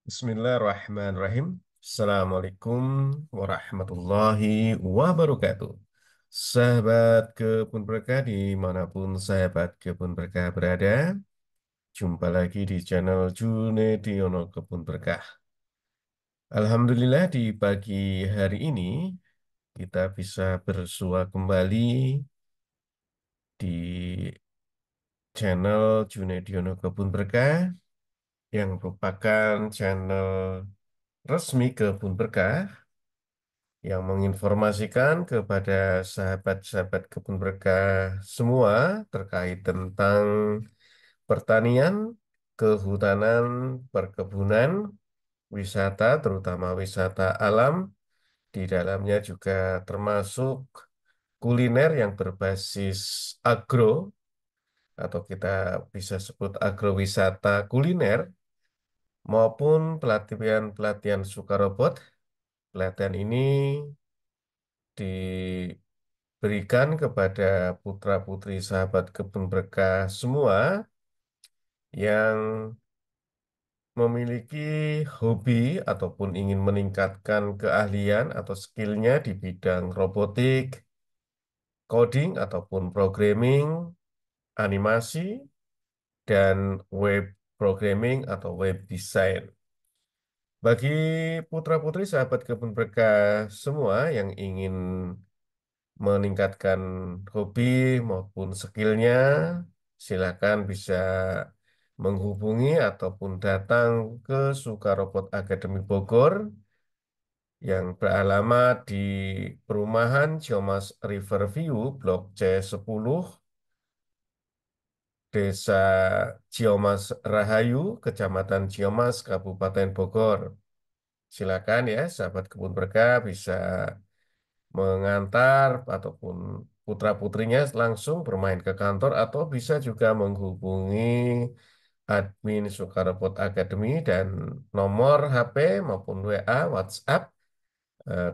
Bismillahirrahmanirrahim. Assalamualaikum warahmatullahi wabarakatuh. Sahabat Kebun Berkah dimanapun sahabat Kebun Berkah berada, jumpa lagi di channel Junediono Kebun Berkah. Alhamdulillah di pagi hari ini kita bisa bersua kembali di channel Junediono Kebun Berkah yang merupakan channel resmi Kebun Berkah yang menginformasikan kepada sahabat-sahabat kebun berkah semua terkait tentang pertanian, kehutanan, perkebunan, wisata, terutama wisata alam. Di dalamnya juga termasuk kuliner yang berbasis agro, atau kita bisa sebut agrowisata kuliner, maupun pelatihan-pelatihan sukarobot. Pelatihan ini diberikan kepada putra-putri sahabat kebun berkah semua yang memiliki hobi ataupun ingin meningkatkan keahlian atau skillnya di bidang robotik, coding ataupun programming, animasi, dan web programming atau web design. Bagi putra-putri sahabat kebun berkah semua yang ingin meningkatkan hobi maupun skillnya, silakan bisa menghubungi ataupun datang ke Sukarobot Academy Bogor yang beralamat di Perumahan Ciamas Riverview, Blok C10, Desa Ciamas Rahayu, Kecamatan Ciamas, Kabupaten Bogor. Silakan ya, sahabat kebun berkah bisa mengantar ataupun putra-putrinya langsung bermain ke kantor atau bisa juga menghubungi admin Sukarepot Academy dan nomor HP maupun WA, WhatsApp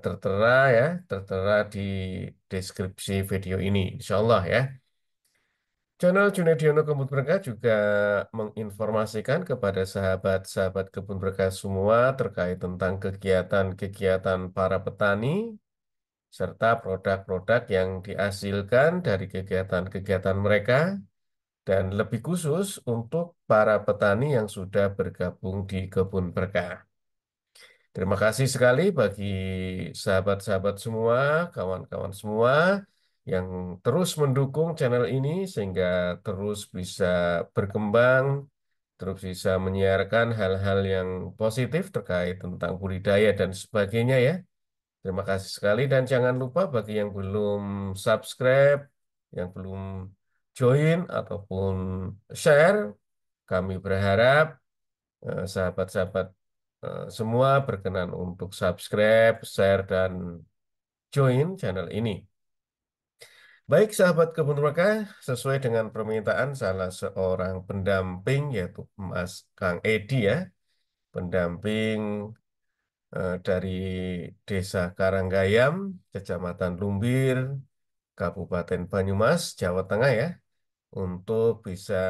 tertera ya, tertera di deskripsi video ini, insya Allah ya. Channel Junediono Kebun Berkah juga menginformasikan kepada sahabat-sahabat kebun berkah semua terkait tentang kegiatan-kegiatan para petani serta produk-produk yang dihasilkan dari kegiatan-kegiatan mereka, dan lebih khusus untuk para petani yang sudah bergabung di kebun berkah. Terima kasih sekali bagi sahabat-sahabat semua, kawan-kawan semua yang terus mendukung channel ini sehingga terus bisa berkembang, terus bisa menyiarkan hal-hal yang positif terkait tentang budidaya dan sebagainya ya. Terima kasih sekali dan jangan lupa bagi yang belum subscribe, yang belum join ataupun share, kami berharap sahabat-sahabat semua berkenan untuk subscribe, share, dan join channel ini. Baik sahabat kebun berkah, sesuai dengan permintaan salah seorang pendamping yaitu Mas Kang Edi ya, pendamping dari Desa Karanggayam, Kecamatan Lumbir, Kabupaten Banyumas, Jawa Tengah ya, untuk bisa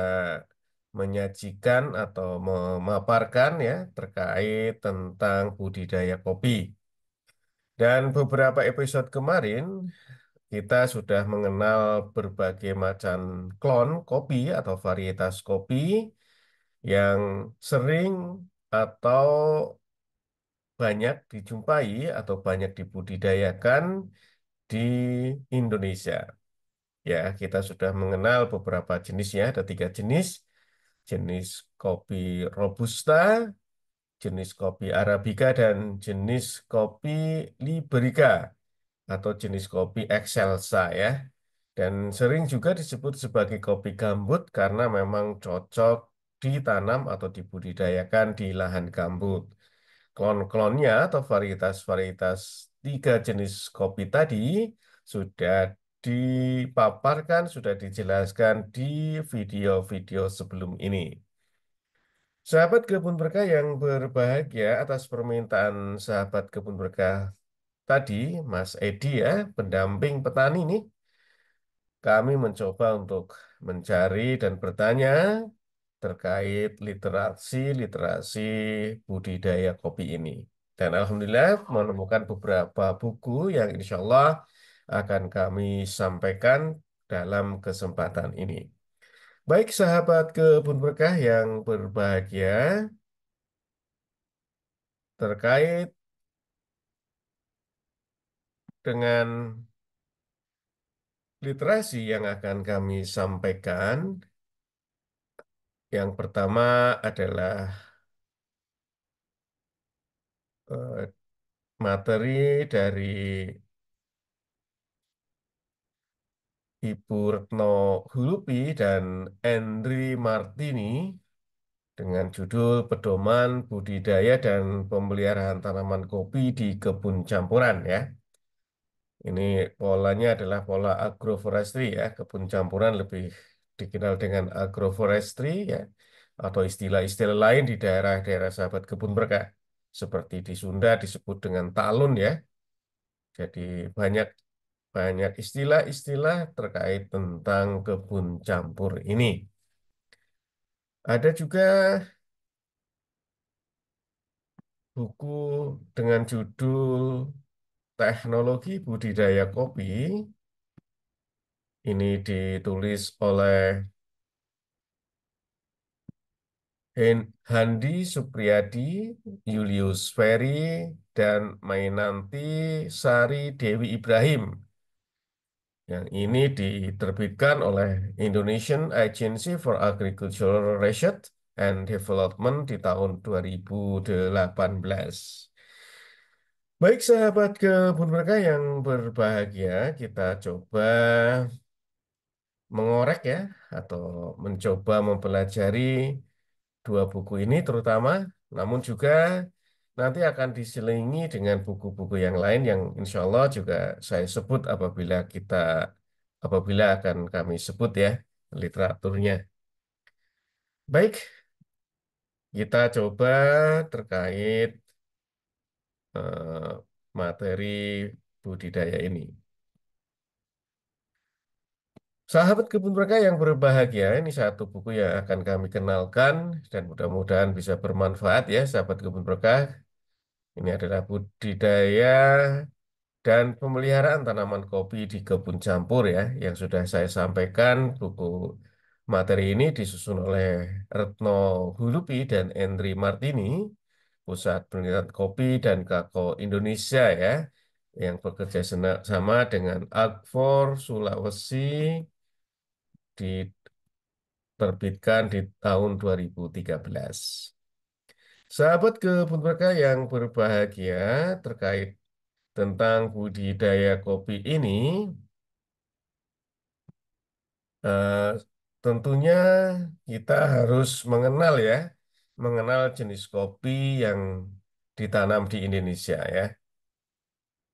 menyajikan atau memaparkan ya terkait tentang budidaya kopi. Dan beberapa episode kemarin kita sudah mengenal berbagai macam klon kopi atau varietas kopi yang sering atau banyak dijumpai atau banyak dibudidayakan di Indonesia. Ya, kita sudah mengenal beberapa jenisnya, ada 3 jenis. Jenis kopi Robusta, jenis kopi Arabica, dan jenis kopi Liberica atau jenis kopi Excelsa ya. Dan sering juga disebut sebagai kopi gambut karena memang cocok ditanam atau dibudidayakan di lahan gambut. Klon-klonnya atau varietas-varietas 3 jenis kopi tadi sudah dipaparkan, sudah dijelaskan di video-video sebelum ini. Sahabat kebun berkah yang berbahagia, atas permintaan sahabat kebun berkah tadi, Mas Edi ya, pendamping petani nih, kami mencoba untuk mencari dan bertanya terkait literasi budidaya kopi ini. Dan Alhamdulillah menemukan beberapa buku yang insya Allah akan kami sampaikan dalam kesempatan ini. Baik sahabat kebun berkah yang berbahagia, terkait dengan literasi yang akan kami sampaikan, yang pertama adalah eh, materi dari Ibu Retno Hulupi dan Andri Martini dengan judul Pedoman Budidaya dan Pemeliharaan Tanaman Kopi di Kebun Campuran ya. Ini polanya adalah pola agroforestry ya. Kebun campuran lebih dikenal dengan agroforestry ya, atau istilah-istilah lain di daerah-daerah sahabat kebun berkah. Seperti di Sunda disebut dengan talun ya. Jadi banyak banyak istilah-istilah terkait tentang kebun campur ini. Ada juga buku dengan judul Teknologi Budidaya Kopi. Ini ditulis oleh Handi Supriyadi, Julius Ferry, dan Mainanti Sari Dewi Ibrahim. Yang ini diterbitkan oleh Indonesian Agency for Agricultural Research and Development di tahun 2018. Baik sahabat kebun berkah yang berbahagia, kita coba mengorek ya, atau mencoba mempelajari dua buku ini terutama, namun juga nanti akan diselingi dengan buku-buku yang lain yang insya Allah juga saya sebut apabila akan kami sebut ya literaturnya. Baik, kita coba terkait materi budidaya ini. Sahabat kebun berkah yang berbahagia, ini satu buku yang akan kami kenalkan dan mudah-mudahan bisa bermanfaat ya sahabat kebun berkah. Ini adalah budidaya dan pemeliharaan tanaman kopi di kebun campur ya, yang sudah saya sampaikan. Buku materi ini disusun oleh Retno Hulupi dan Endri Martini, Pusat Penelitian Kopi dan Kakao Indonesia ya, yang bekerja sama dengan Agfor Sulawesi, diterbitkan di tahun 2013. Sahabat kebun berkah yang berbahagia, terkait tentang budidaya kopi ini, eh, tentunya kita harus mengenal jenis kopi yang ditanam di Indonesia ya.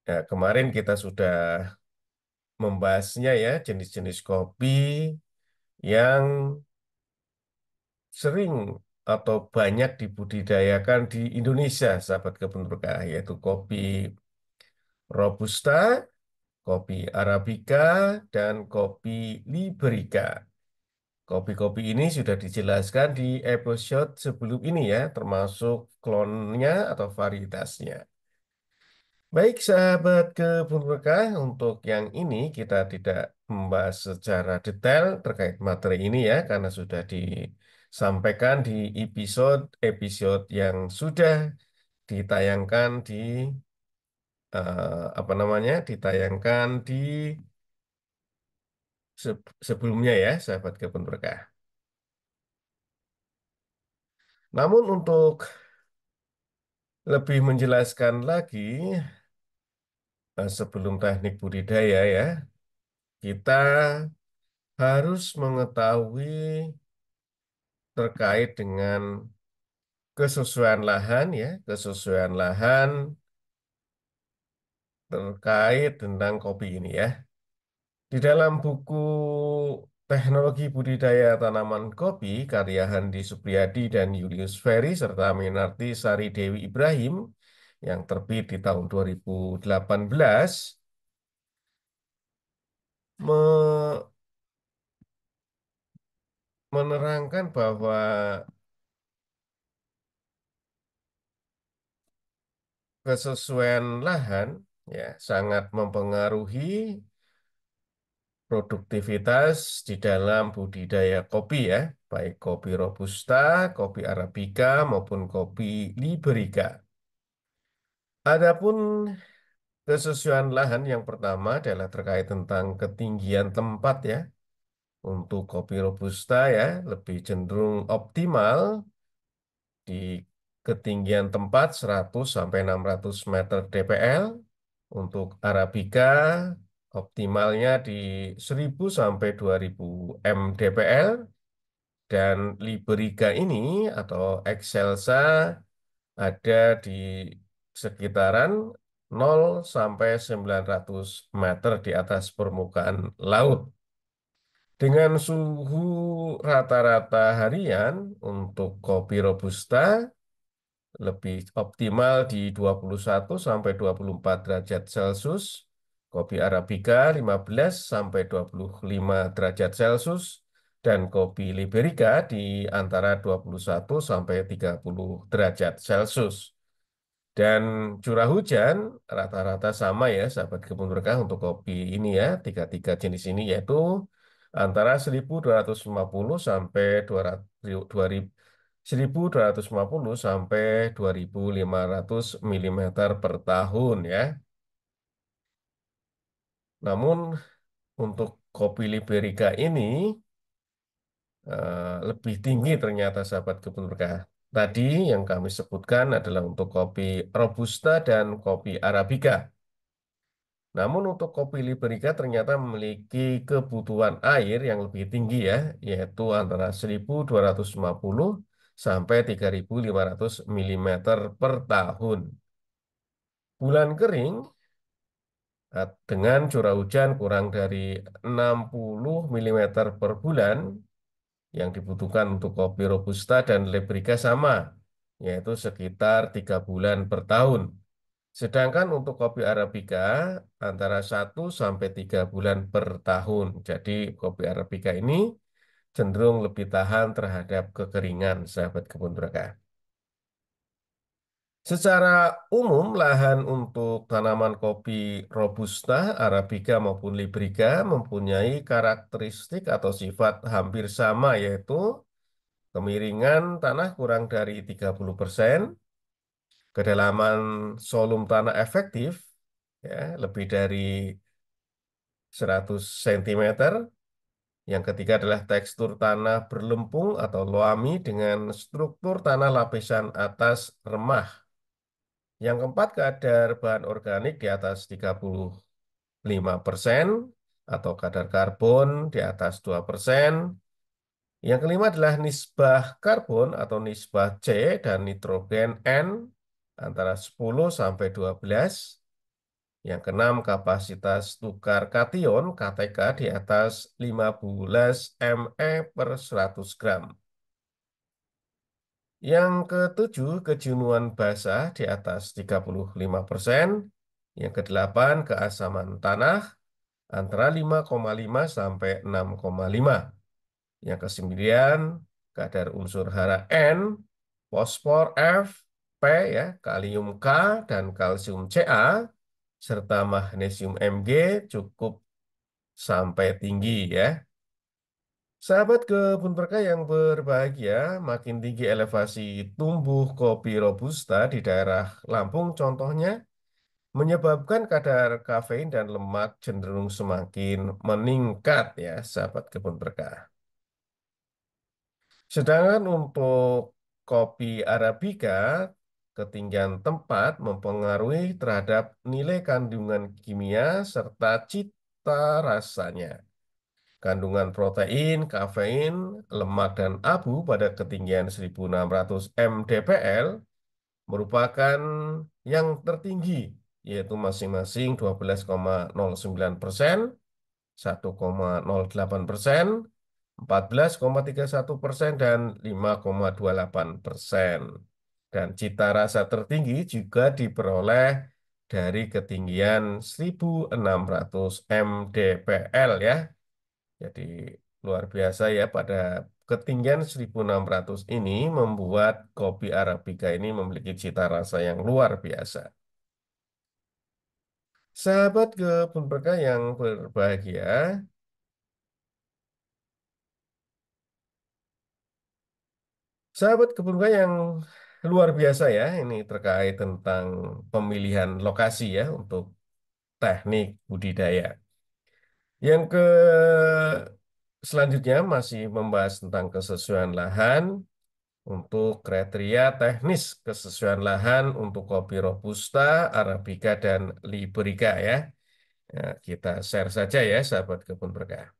Ya, kemarin kita sudah membahasnya ya, jenis-jenis kopi yang sering atau banyak dibudidayakan di Indonesia, sahabat kebun berkah, yaitu kopi Robusta, kopi Arabica, dan kopi Liberica. Kopi-kopi ini sudah dijelaskan di episode sebelum ini ya, termasuk klonnya atau varietasnya. Baik sahabat kebun berkah, untuk yang ini kita tidak membahas secara detail terkait materi ini ya, karena sudah disampaikan di episode yang sudah ditayangkan ditayangkan di sebelumnya ya, sahabat kebun berkah. Namun untuk lebih menjelaskan lagi sebelum teknik budidaya ya, kita harus mengetahui terkait dengan kesesuaian lahan ya, kesesuaian lahan terkait tentang kopi ini ya. Di dalam buku Teknologi Budidaya Tanaman Kopi karya Handi Supriyadi dan Julius Ferry serta Minarti Sari Dewi Ibrahim yang terbit di tahun 2018 me- menerangkan bahwa kesesuaian lahan ya sangat mempengaruhi produktivitas di dalam budidaya kopi ya, baik kopi Robusta, kopi Arabica maupun kopi Liberica. Adapun kesesuaian lahan yang pertama adalah terkait tentang ketinggian tempat ya. Untuk kopi Robusta ya lebih cenderung optimal di ketinggian tempat 100 sampai 600 meter DPL. Untuk Arabica optimalnya di 1000 sampai 2000 mdpl, dan Liberica ini atau Excelsa ada di sekitaran 0 sampai 900 meter di atas permukaan laut. Dengan suhu rata-rata harian untuk kopi Robusta lebih optimal di 21 sampai 24 derajat Celcius, kopi Arabica 15 sampai 25 derajat Celcius, dan kopi Liberica di antara 21 sampai 30 derajat Celcius. Dan curah hujan rata-rata sama ya, sahabat kebun berkah untuk kopi ini ya, tiga jenis ini yaitu antara 1250 sampai 200, 1250 sampai 2500 milimeter per tahun ya. Namun untuk kopi Liberica ini lebih tinggi ternyata sahabat kebun berkah. Tadi yang kami sebutkan adalah untuk kopi Robusta dan kopi Arabica. Namun untuk kopi Liberica ternyata memiliki kebutuhan air yang lebih tinggi ya, yaitu antara 1250 sampai 3500 milimeter per tahun. Bulan kering dengan curah hujan kurang dari 60 milimeter per bulan yang dibutuhkan untuk kopi Robusta dan Liberica sama, yaitu sekitar 3 bulan per tahun. Sedangkan untuk kopi Arabica antara 1 sampai 3 bulan per tahun. Jadi kopi Arabica ini cenderung lebih tahan terhadap kekeringan, sahabat kebun berkah. Secara umum, lahan untuk tanaman kopi Robusta, Arabica maupun Liberica mempunyai karakteristik atau sifat hampir sama, yaitu kemiringan tanah kurang dari 30%, kedalaman solum tanah efektif ya lebih dari 100 cm. Yang ketiga adalah tekstur tanah berlempung atau loamy dengan struktur tanah lapisan atas remah. Yang keempat, kadar bahan organik di atas 35% atau kadar karbon di atas 2%. Yang kelima adalah nisbah karbon atau nisbah C dan nitrogen N antara 10 sampai 12. Yang keenam, kapasitas tukar kation KTK di atas 15 ME per 100 gram. Yang ketujuh, kejenuhan basah di atas 35%. Yang kedelapan, keasaman tanah antara 5,5 sampai 6,5. Yang kesembilan, kadar unsur hara N, fosfor F, P ya, kalium K, dan kalsium Ca, serta magnesium Mg cukup sampai tinggi ya. Sahabat kebun berkah yang berbahagia, makin tinggi elevasi tumbuh kopi Robusta di daerah Lampung contohnya, menyebabkan kadar kafein dan lemak cenderung semakin meningkat ya, sahabat kebun berkah. Sedangkan untuk kopi Arabica, ketinggian tempat mempengaruhi terhadap nilai kandungan kimia serta cita rasanya. Kandungan protein, kafein, lemak, dan abu pada ketinggian 1600 mdpl merupakan yang tertinggi, yaitu masing-masing 12,09%, 1,08%, 14,31%, dan 5,28%. Dan cita rasa tertinggi juga diperoleh dari ketinggian 1600 mdpl ya. Jadi luar biasa ya pada ketinggian 1600 ini membuat kopi Arabica ini memiliki cita rasa yang luar biasa. Sahabat kebun berkah yang berbahagia, sahabat kebun berkah yang luar biasa ya, ini terkait tentang pemilihan lokasi ya untuk teknik budidaya. Yang ke selanjutnya masih membahas tentang kesesuaian lahan untuk kriteria teknis kesesuaian lahan untuk kopi Robusta, Arabica, dan Liberica ya. Ya, kita share saja ya sahabat kebun berkah.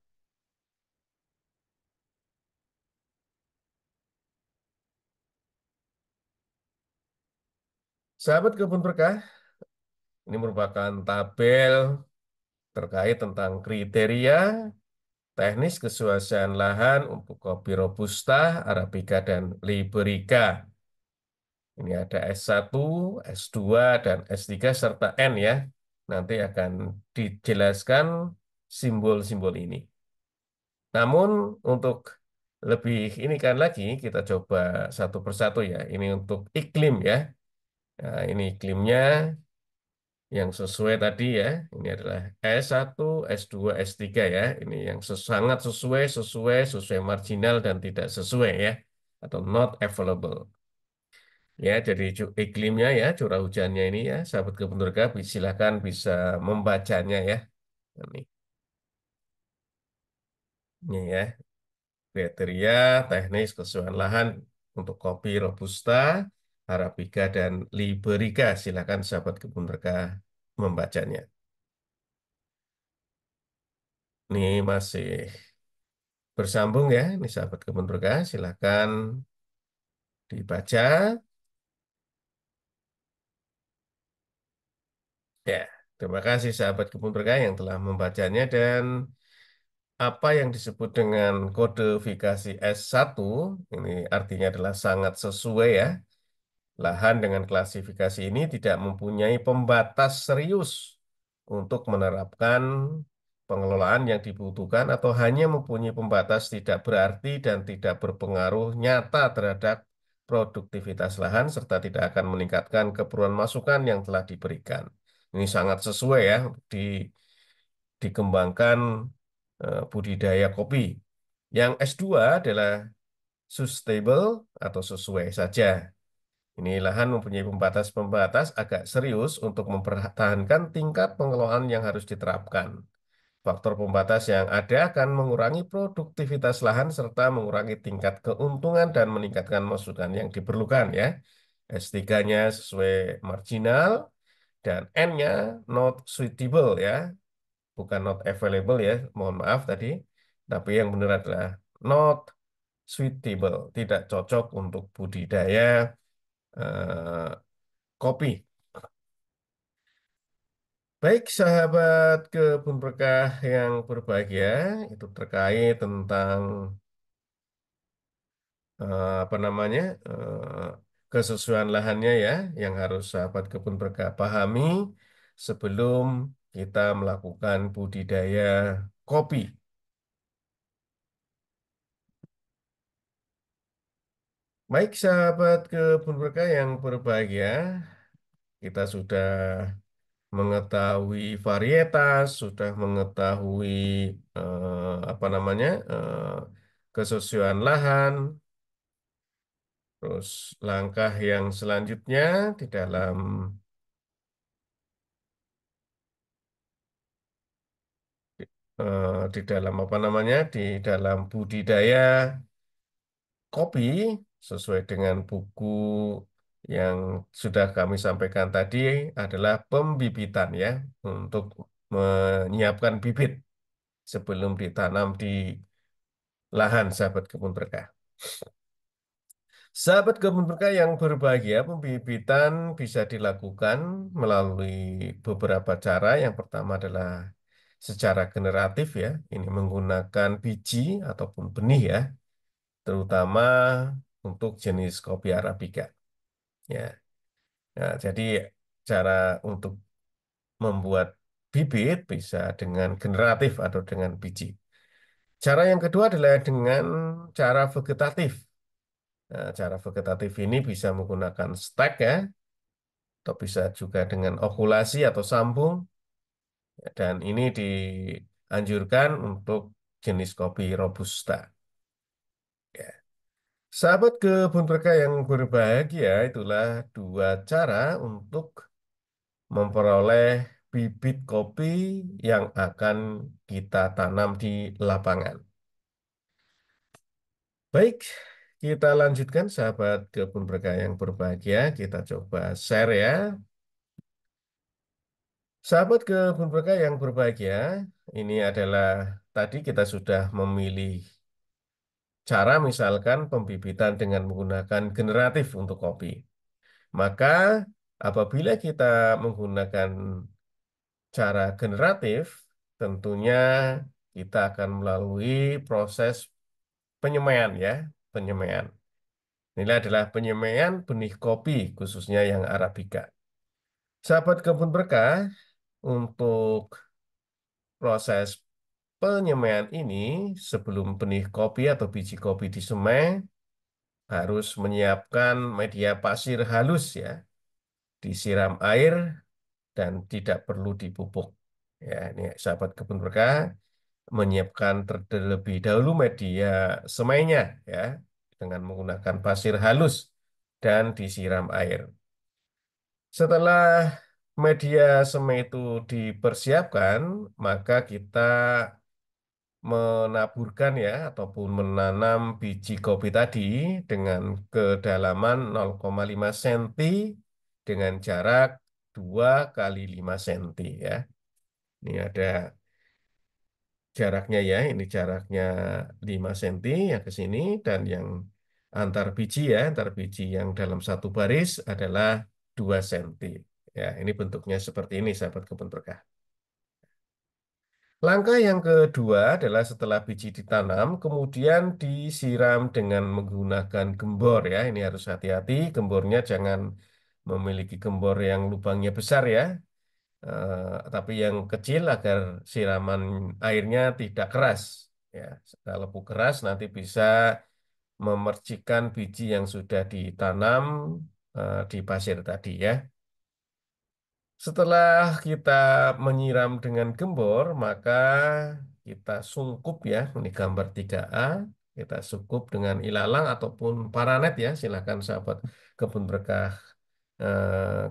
Sahabat kebun berkah, ini merupakan tabel terkait tentang kriteria teknis kesesuaian lahan untuk kopi Robusta, Arabica, dan Liberica. Ini ada S1, S2, dan S3 serta N ya. Nanti akan dijelaskan simbol-simbol ini. Namun untuk lebih ini kan lagi kita coba satu persatu ya. Ini untuk iklim ya. Nah, ini iklimnya yang sesuai tadi ya. Ini adalah S1, S2, S3 ya. Ini yang sangat sesuai marginal dan tidak sesuai ya. Atau not available. Ya, jadi iklimnya ya, curah hujannya ini ya, sahabat kebun reka silakan bisa membacanya ya. Ini, ini ya, kriteria teknis kesesuaian lahan untuk kopi Robusta, Arabica, dan Liberica. Silakan sahabat kebun reka membacanya. Ini masih bersambung ya, ini sahabat kebun reka, silakan dibaca. Ya, terima kasih sahabat kebun reka yang telah membacanya dan apa yang disebut dengan kodifikasi S1 ini artinya adalah sangat sesuai ya. Lahan dengan klasifikasi ini tidak mempunyai pembatas serius untuk menerapkan pengelolaan yang dibutuhkan atau hanya mempunyai pembatas tidak berarti dan tidak berpengaruh nyata terhadap produktivitas lahan serta tidak akan meningkatkan keperluan masukan yang telah diberikan. Ini sangat sesuai ya dikembangkan budidaya kopi. Yang S2 adalah sustainable atau sesuai saja. Ini lahan mempunyai pembatas-pembatas agak serius untuk mempertahankan tingkat pengelolaan yang harus diterapkan. Faktor pembatas yang ada akan mengurangi produktivitas lahan serta mengurangi tingkat keuntungan dan meningkatkan masukan yang diperlukan ya. S3-nya sesuai marginal dan N-nya not suitable ya, bukan not available ya, mohon maaf tadi. Tapi yang benar adalah not suitable, tidak cocok untuk budidaya eh, kopi. Baik, sahabat kebun berkah yang berbahagia, itu terkait tentang apa namanya kesesuaian lahannya ya, yang harus sahabat kebun berkah pahami sebelum kita melakukan budidaya kopi. Baik, sahabat kebun berkah yang berbahagia, kita sudah mengetahui varietas, sudah mengetahui apa namanya kesesuaian lahan, terus langkah yang selanjutnya di dalam di dalam apa namanya di dalam budidaya kopi sesuai dengan buku yang sudah kami sampaikan tadi adalah pembibitan ya untuk menyiapkan bibit sebelum ditanam di lahan sahabat kebun berkah. Sahabat kebun berkah yang berbahagia, pembibitan bisa dilakukan melalui beberapa cara. Yang pertama adalah secara generatif ya, ini menggunakan biji ataupun benih ya, terutama untuk jenis kopi Arabica. Ya, nah, jadi cara untuk membuat bibit bisa dengan generatif atau dengan biji. Cara yang kedua adalah dengan cara vegetatif. Nah, cara vegetatif ini bisa menggunakan stek ya, atau bisa juga dengan okulasi atau sambung. Dan ini dianjurkan untuk jenis kopi Robusta. Ya. Sahabat kebun berkah yang berbahagia, itulah dua cara untuk memperoleh bibit kopi yang akan kita tanam di lapangan. Baik, kita lanjutkan sahabat kebun berkah yang berbahagia. Kita coba share ya. Sahabat kebun berkah yang berbahagia, ini adalah tadi kita sudah memilih cara misalkan pembibitan dengan menggunakan generatif untuk kopi. Maka apabila kita menggunakan cara generatif, tentunya kita akan melalui proses penyemaian ya, penyemaian. Ini adalah penyemaian benih kopi khususnya yang Arabica. Sahabat kebun berkah, untuk proses penyemaian ini sebelum benih kopi atau biji kopi disemai harus menyiapkan media pasir halus ya, disiram air dan tidak perlu dipupuk. Ya, ini sahabat kebun berkah menyiapkan terlebih dahulu media semainya ya dengan menggunakan pasir halus dan disiram air. Setelah media semai itu dipersiapkan, maka kita menaburkan ya ataupun menanam biji kopi tadi dengan kedalaman 0,5 cm dengan jarak 2 kali 5 cm ya. Ini ada jaraknya ya, ini jaraknya 5 cm yang ke sini dan yang antar biji ya, antar biji yang dalam satu baris adalah 2 cm. Ya, ini bentuknya seperti ini sahabat kebun berkah. Langkah yang kedua adalah setelah biji ditanam, kemudian disiram dengan menggunakan gembor ya. Ini harus hati-hati, gembornya jangan memiliki gembor yang lubangnya besar ya, tapi yang kecil agar siraman airnya tidak keras. Ya, kalau keras nanti bisa memercikan biji yang sudah ditanam di pasir tadi ya. Setelah kita menyiram dengan gembor, maka kita sungkup ya, ini gambar 3A, kita sungkup dengan ilalang ataupun paranet ya, silakan sahabat kebun berkah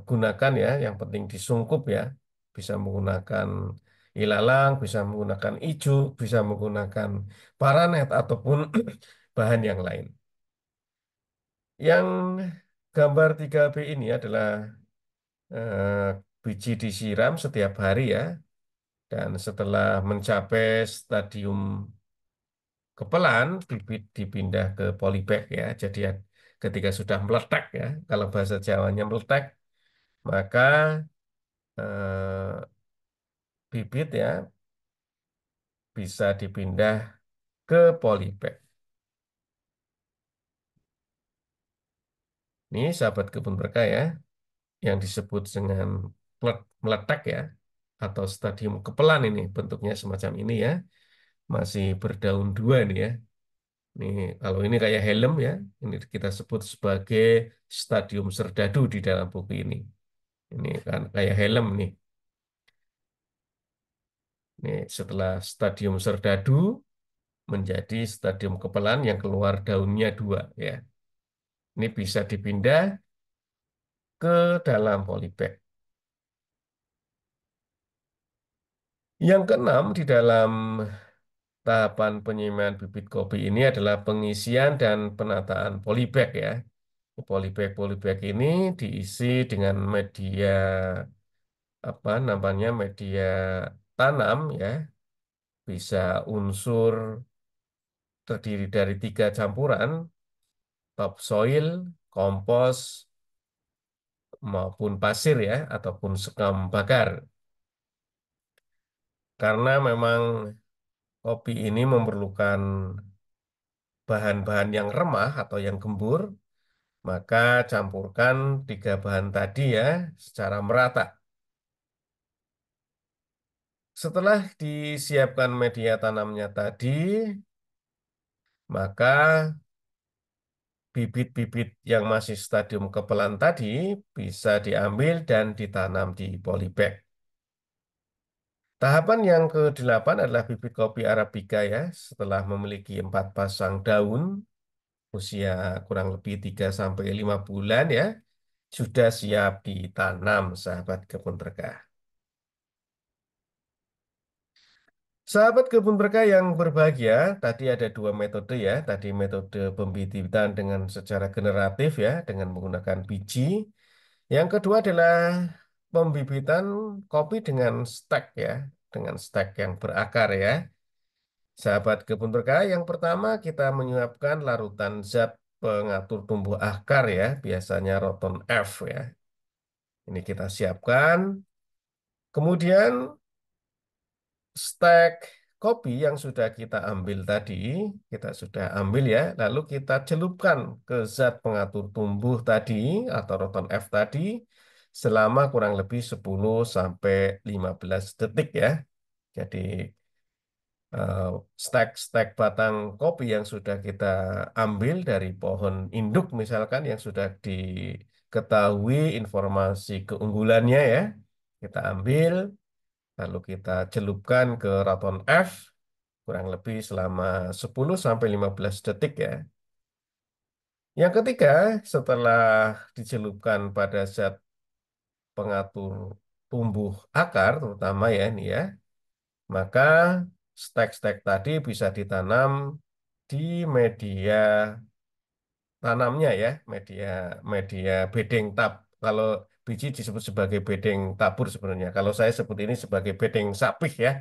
gunakan ya, yang penting disungkup ya, bisa menggunakan ilalang, bisa menggunakan ijuk, bisa menggunakan paranet ataupun bahan yang lain. Yang gambar 3B ini adalah eh, biji disiram setiap hari ya. Dan setelah mencapai stadium kepelan, bibit dipindah ke polybag ya. Jadi ya, ketika sudah meletak ya, kalau bahasa Jawanya meletak, maka eh, bibit ya bisa dipindah ke polybag. Ini sahabat kebun berkah ya, yang disebut dengan meletak ya, atau stadium kepelan ini bentuknya semacam ini ya, masih berdaun dua nih ya. Nih, kalau ini kayak helm ya, ini kita sebut sebagai stadium serdadu di dalam buku ini. Ini kan kayak helm nih. Nih, setelah stadium serdadu menjadi stadium kepelan yang keluar daunnya dua ya. Ini bisa dipindah ke dalam polybag. Yang keenam di dalam tahapan penyemaian bibit kopi ini adalah pengisian dan penataan polybag ya. Polybag ini diisi dengan media apa namanya media tanam ya, bisa unsur terdiri dari 3 campuran, topsoil, kompos maupun pasir ya ataupun sekam bakar. Karena memang kopi ini memerlukan bahan-bahan yang remah atau yang gembur, maka campurkan 3 bahan tadi ya secara merata. Setelah disiapkan media tanamnya tadi, maka bibit-bibit yang masih stadium kepelan tadi bisa diambil dan ditanam di polybag. Tahapan yang ke-8 adalah bibit kopi Arabica ya. Setelah memiliki 4 pasang daun, usia kurang lebih 3 sampai 5 bulan ya, sudah siap ditanam sahabat kebun berkah. Sahabat kebun berkah yang berbahagia, tadi ada 2 metode ya. Tadi metode pembibitan dengan secara generatif ya, dengan menggunakan biji. Yang kedua adalah pembibitan kopi dengan stek ya, dengan stek yang berakar ya. Sahabat kebun berkah, yang pertama kita menyiapkan larutan zat pengatur tumbuh akar ya, biasanya Roton F ya. Ini kita siapkan. Kemudian stek kopi yang sudah kita ambil tadi, kita sudah ambil ya, lalu kita celupkan ke zat pengatur tumbuh tadi atau Roton F tadi selama kurang lebih 10 sampai 15 detik ya. Jadi eh, stek-stek batang kopi yang sudah kita ambil dari pohon induk misalkan yang sudah diketahui informasi keunggulannya ya, kita ambil lalu kita celupkan ke Raton F kurang lebih selama 10 sampai 15 detik ya. Yang ketiga, setelah dicelupkan pada zat pengatur tumbuh akar terutama ya ini ya, maka stek-stek tadi bisa ditanam di media tanamnya ya, media media bedeng tab. Kalau biji disebut sebagai bedeng tabur sebenarnya. Kalau saya sebut ini sebagai bedeng sapih ya.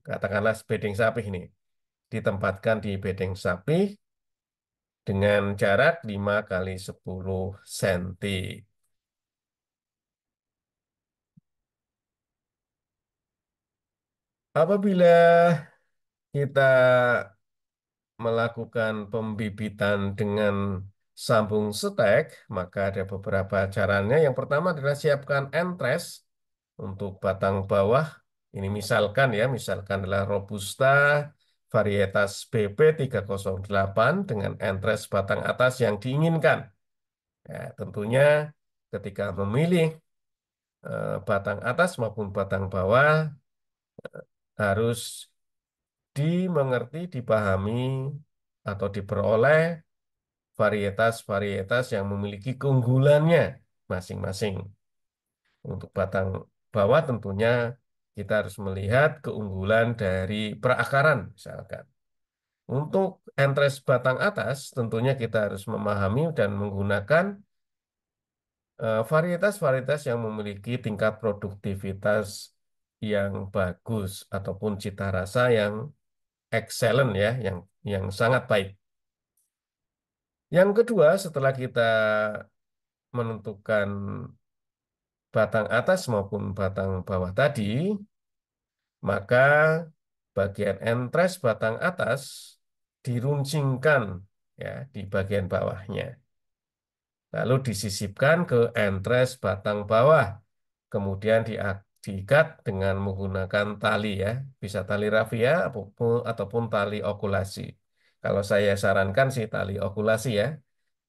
Katakanlah bedeng sapih ini. Ditempatkan di bedeng sapih dengan jarak 5 kali 10 cm. Apabila kita melakukan pembibitan dengan sambung stek, maka ada beberapa caranya. Yang pertama adalah siapkan entres untuk batang bawah. Ini misalkan ya, misalkan adalah Robusta varietas BP308 dengan entres batang atas yang diinginkan. Ya, tentunya ketika memilih batang atas maupun batang bawah harus dimengerti, dipahami, atau diperoleh varietas-varietas yang memiliki keunggulannya masing-masing. Untuk batang bawah tentunya kita harus melihat keunggulan dari perakaran misalkan. Untuk entres batang atas tentunya kita harus memahami dan menggunakan varietas-varietas yang memiliki tingkat produktivitas yang bagus ataupun cita rasa yang excellent ya, yang sangat baik. Yang kedua, setelah kita menentukan batang atas maupun batang bawah tadi, maka bagian entres batang atas diruncingkan ya di bagian bawahnya. Lalu disisipkan ke entres batang bawah. Kemudian diikat dengan menggunakan tali ya. Bisa tali rafia ataupun tali okulasi. Kalau saya sarankan sih tali okulasi ya.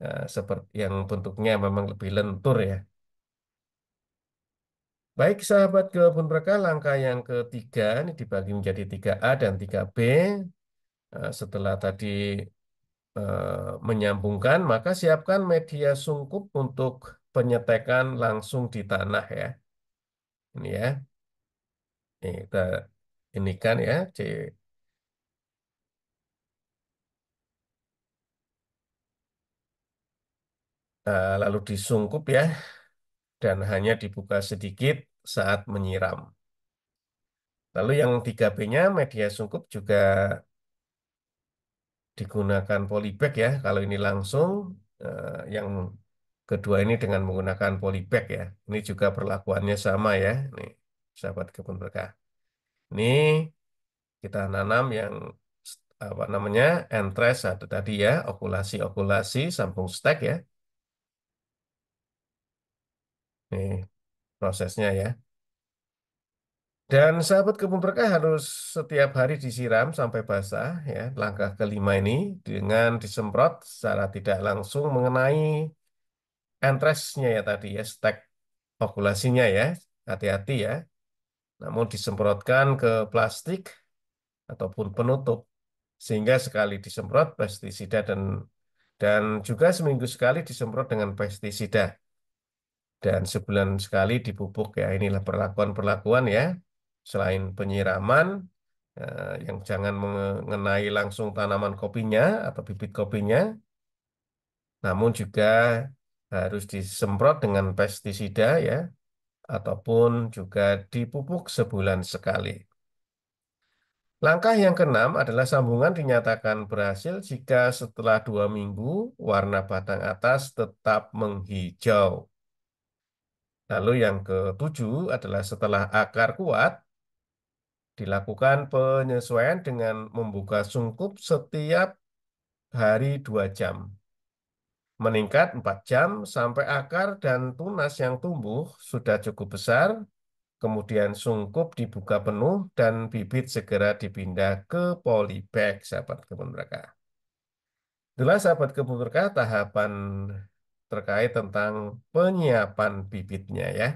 Nah, seperti yang bentuknya memang lebih lentur ya. Baik sahabat kebun berkah, langkah yang ketiga ini dibagi menjadi 3A dan 3B. Setelah tadi menyambungkan, maka siapkan media sungkup untuk penyetekan langsung di tanah ya. Ini ya, ini kita ini kan ya, lalu disungkup ya, dan hanya dibuka sedikit saat menyiram. Lalu yang 3B-nya media sungkup juga digunakan polybag ya. Kalau ini langsung, yang kedua ini dengan menggunakan polybag ya. Ini juga perlakuannya sama ya. Nih, sahabat kebun berkah. Ini kita nanam yang apa namanya entres atau tadi ya okulasi-okulasi sambung stek ya. Nih prosesnya ya. Dan sahabat kebun berkah harus setiap hari disiram sampai basah ya. Langkah kelima ini dengan disemprot secara tidak langsung mengenai entresnya ya tadi ya, stek okulasinya ya. Hati-hati ya. Namun disemprotkan ke plastik ataupun penutup sehingga sekali disemprot pestisida dan juga seminggu sekali disemprot dengan pestisida dan sebulan sekali dipupuk ya. Inilah perlakuan-perlakuan ya. Selain penyiraman yang jangan mengenai langsung tanaman kopinya atau bibit kopinya, namun juga harus disemprot dengan pestisida ya, ataupun juga dipupuk sebulan sekali. Langkah yang keenam adalah sambungan dinyatakan berhasil jika setelah 2 minggu warna batang atas tetap menghijau. Lalu yang ketujuh adalah setelah akar kuat, dilakukan penyesuaian dengan membuka sungkup setiap hari 2 jam. Meningkat 4 jam sampai akar dan tunas yang tumbuh sudah cukup besar, kemudian sungkup dibuka penuh dan bibit segera dipindah ke polybag, sahabat kebun berkah. Itulah sahabat kebun berkah tahapan terkait tentang penyiapan bibitnya ya.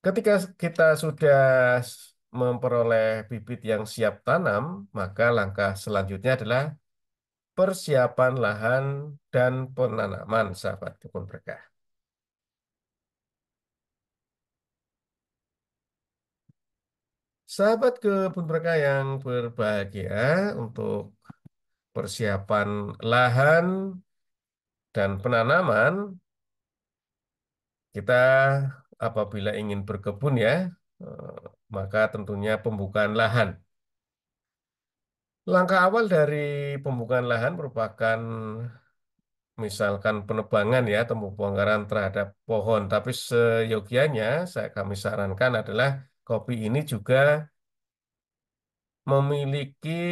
Ketika kita sudah memperoleh bibit yang siap tanam, maka langkah selanjutnya adalah persiapan lahan dan penanaman, sahabat kebun berkah. Sahabat kebun berkah yang berbahagia, untuk persiapan lahan dan penanaman, kita apabila ingin berkebun ya, eh, maka tentunya pembukaan lahan. Langkah awal dari pembukaan lahan merupakan misalkan penebangan ya, atau pembongkaran terhadap pohon. Tapi seyogianya kami sarankan adalah kopi ini juga memiliki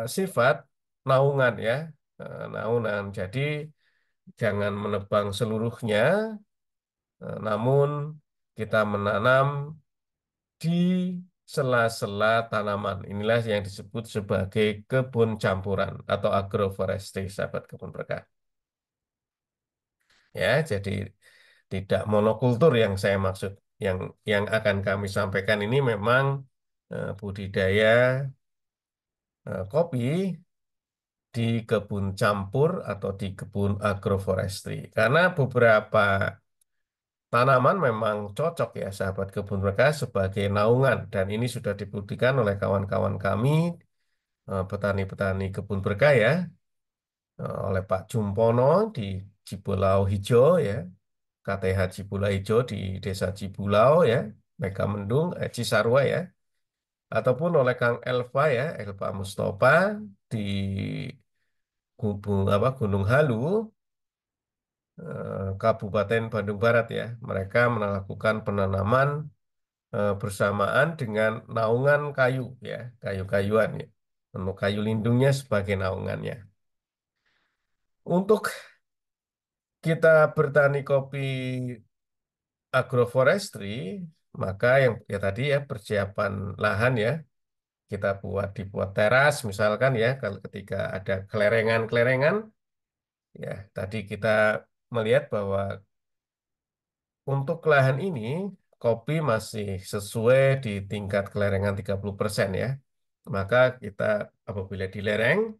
sifat naungan ya, naungan. Jadi jangan menebang seluruhnya, namun kita menanam di sela-sela tanaman. Inilah yang disebut sebagai kebun campuran atau agroforestry, sahabat kebun berkah. Ya, jadi tidak monokultur yang saya maksud. Yang akan kami sampaikan ini memang budidaya kopi di kebun campur atau di kebun agroforestry. Karena beberapa tanaman memang cocok ya sahabat kebun berkah sebagai naungan dan ini sudah dibuktikan oleh kawan-kawan kami petani-petani kebun berkah ya, oleh Pak Jumpono di Cibulau Hijau ya, KTH Cibulau Hijau di Desa Cibulau ya, Megamendung, Cisarua ya, ataupun oleh Kang Elva ya, Elva Mustafa di Gunung Halu, Kabupaten Bandung Barat ya. Mereka melakukan penanaman bersamaan dengan naungan kayu ya, kayu-kayuan ya. Untuk kayu lindungnya sebagai naungannya. Untuk kita bertani kopi agroforestry, maka yang ya tadi ya persiapan lahan ya, kita dibuat teras misalkan ya, kalau ketika ada kelerengan-kelerengan, ya tadi kita melihat bahwa untuk lahan ini, kopi masih sesuai di tingkat kelerengan 30% ya. Maka kita apabila di lereng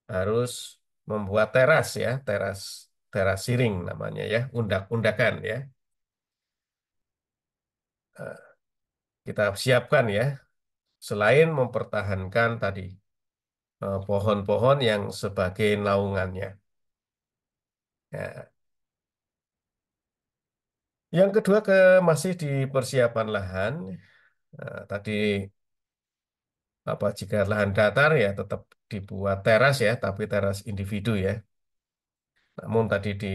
harus membuat teras ya, teras teras siring namanya ya, undak-undakan ya. Eh, Kita siapkan ya, selain mempertahankan tadi pohon-pohon yang sebagai naungannya. Ya. Yang kedua masih di persiapan lahan. Tadi jika lahan datar ya tetap dibuat teras ya, tapi teras individu ya. Namun tadi di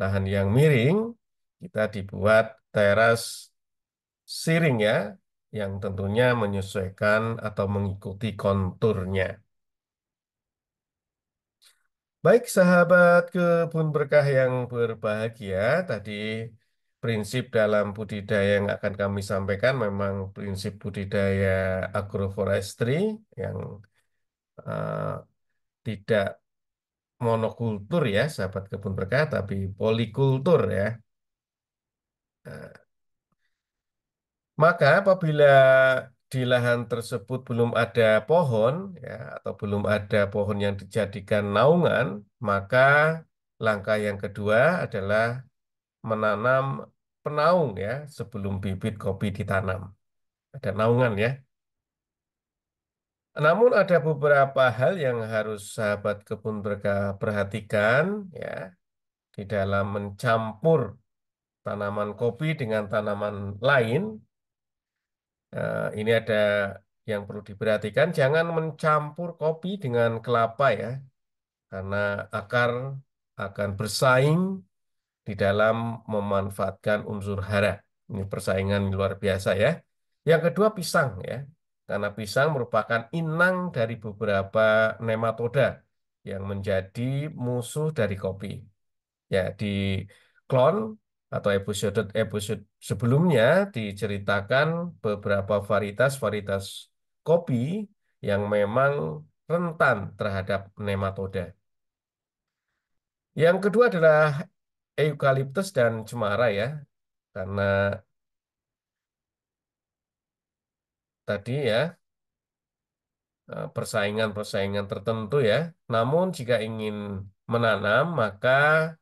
lahan yang miring kita dibuat teras siring ya, yang tentunya menyesuaikan atau mengikuti konturnya. Baik sahabat kebun berkah yang berbahagia, tadi prinsip dalam budidaya yang akan kami sampaikan memang prinsip budidaya agroforestry yang eh, tidak monokultur ya, sahabat kebun berkah, tapi polikultur ya. Nah, maka apabila di lahan tersebut belum ada pohon ya, atau belum ada pohon yang dijadikan naungan, maka langkah yang kedua adalah menanam penaung ya sebelum bibit kopi ditanam. Ada naungan ya. Namun ada beberapa hal yang harus sahabat kebun berkah perhatikan ya di dalam mencampur tanaman kopi dengan tanaman lain. Ini ada yang perlu diperhatikan, jangan mencampur kopi dengan kelapa ya, karena akar akan bersaing di dalam memanfaatkan unsur hara. Ini persaingan luar biasa ya. Yang kedua pisang ya, karena pisang merupakan inang dari beberapa nematoda yang menjadi musuh dari kopi. Ya, di Klon atau episode sebelumnya diceritakan beberapa varietas-varietas kopi yang memang rentan terhadap nematoda. Yang kedua adalah eukaliptus dan cemara ya, karena tadi ya persaingan-persaingan tertentu ya. Namun jika ingin menanam maka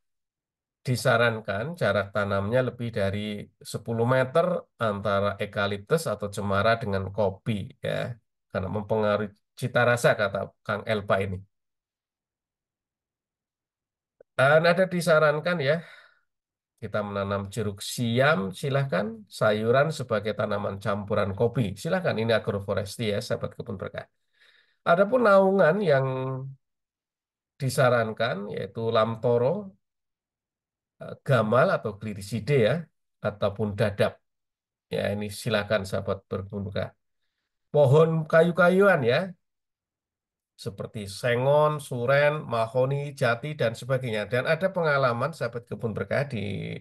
disarankan jarak tanamnya lebih dari 10 meter antara eukaliptus atau cemara dengan kopi ya. Karena mempengaruhi cita rasa kata Kang Elpa ini. Dan ada disarankan ya kita menanam jeruk siam silahkan sayuran sebagai tanaman campuran kopi. Silahkan ini agroforestry ya sahabat kebun berkah. Adapun naungan yang disarankan yaitu lamtoro, gamal atau gliriside ya ataupun dadap. Ya, ini silakan sahabat berbuka. Pohon kayu-kayuan ya, seperti sengon, suren, mahoni, jati, dan sebagainya. Dan ada pengalaman sahabat kebun berkah di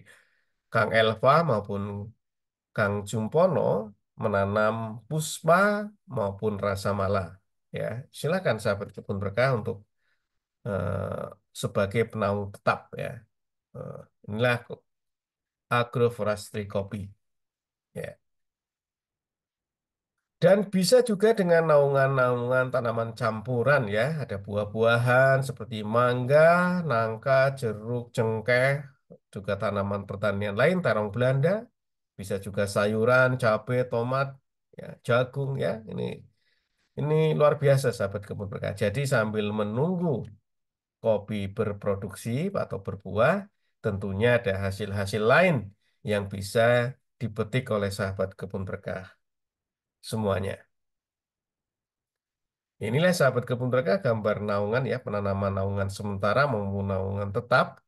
Kang Elva maupun Kang Jumpono menanam puspa maupun rasa mala. Ya, silakan sahabat kebun berkah untuk eh, sebagai penaung tetap ya. Eh, inilah agroforestry kopi. Ya. Dan bisa juga dengan naungan-naungan tanaman campuran ya. Ada buah-buahan seperti mangga, nangka, jeruk, cengkeh, juga tanaman pertanian lain, terong Belanda. Bisa juga sayuran, cabai, tomat, ya, jagung ya. Ini luar biasa sahabat kebun berkah. Jadi sambil menunggu kopi berproduksi atau berbuah, tentunya ada hasil-hasil lain yang bisa dipetik oleh sahabat kebun berkah semuanya. Inilah sahabat kebun berkah gambar naungan ya, penanaman naungan sementara maupun naungan tetap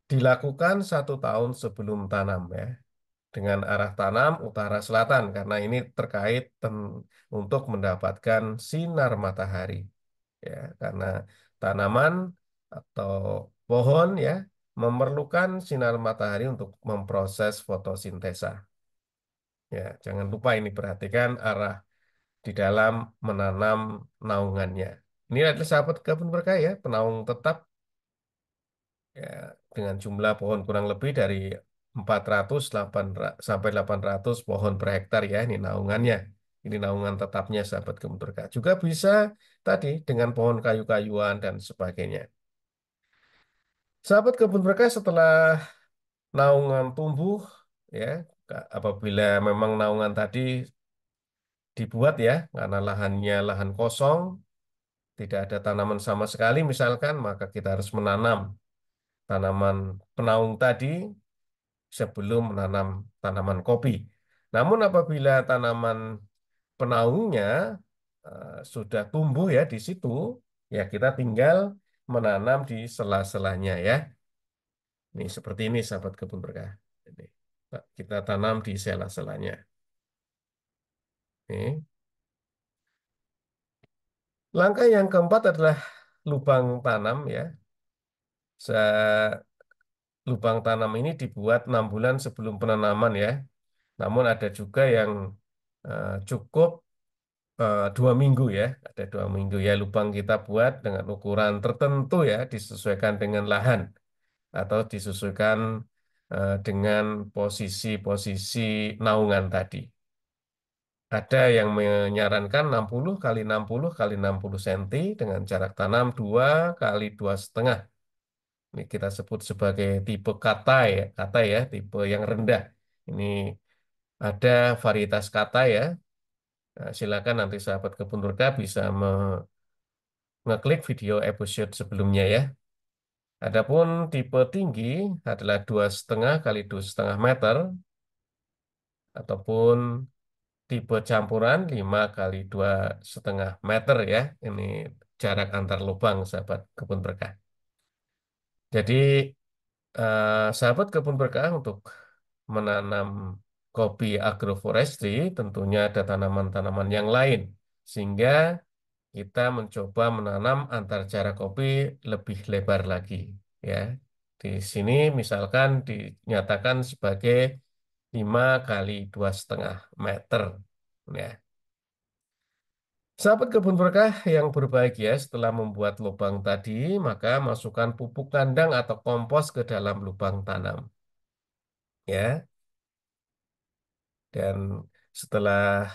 dilakukan 1 tahun sebelum tanam ya, dengan arah tanam utara selatan karena ini terkait untuk mendapatkan sinar matahari ya, karena tanaman atau pohon ya memerlukan sinar matahari untuk memproses fotosintesa. Ya, jangan lupa ini perhatikan arah di dalam menanam naungannya. Ini adalah sahabat kebun berkah ya, penaung tetap ya, dengan jumlah pohon kurang lebih dari 400 sampai 800 pohon per hektar ya, ini naungannya. Ini naungan tetapnya sahabat kebun berkah. Juga bisa tadi dengan pohon kayu-kayuan dan sebagainya. Sahabat kebun berkah setelah naungan tumbuh ya, apabila memang naungan tadi dibuat ya, karena lahannya lahan kosong, tidak ada tanaman sama sekali misalkan, maka kita harus menanam tanaman penaung tadi sebelum menanam tanaman kopi. Namun apabila tanaman penaungnya sudah tumbuh ya di situ, ya kita tinggal menanam di sela-selanya ya. Ini seperti ini sahabat kebun berkah. Ini, kita tanam di sela-selanya. Ini. Langkah yang keempat adalah lubang tanam ya. lubang tanam ini dibuat 6 bulan sebelum penanaman ya. Namun ada juga yang cukup 2 minggu ya. Ada 2 minggu ya lubang kita buat dengan ukuran tertentu ya, disesuaikan dengan lahan atau disesuaikan dengan posisi-posisi naungan tadi. Ada yang menyarankan 60 kali 60 kali 60 cm dengan jarak tanam 2 kali 2,5. Ini kita sebut sebagai tipe kata ya, tipe yang rendah. Ini ada varietas kata ya. Nah, silakan nanti sahabat kebun berkah bisa ngeklik video episode sebelumnya ya. Adapun tipe tinggi adalah 2,5 kali 2,5 meter ataupun tipe campuran 5 kali 2,5 meter ya. Ini jarak antar lubang sahabat kebun berkah. Jadi sahabat kebun berkah untuk menanam kopi agroforestry tentunya ada tanaman-tanaman yang lain sehingga kita mencoba menanam antar jarak kopi lebih lebar lagi ya. Di sini misalkan dinyatakan sebagai 5 kali 2,5 meter ya. Sahabat kebun berkah yang berbahagia setelah membuat lubang tadi, maka masukkan pupuk kandang atau kompos ke dalam lubang tanam. Ya, dan setelah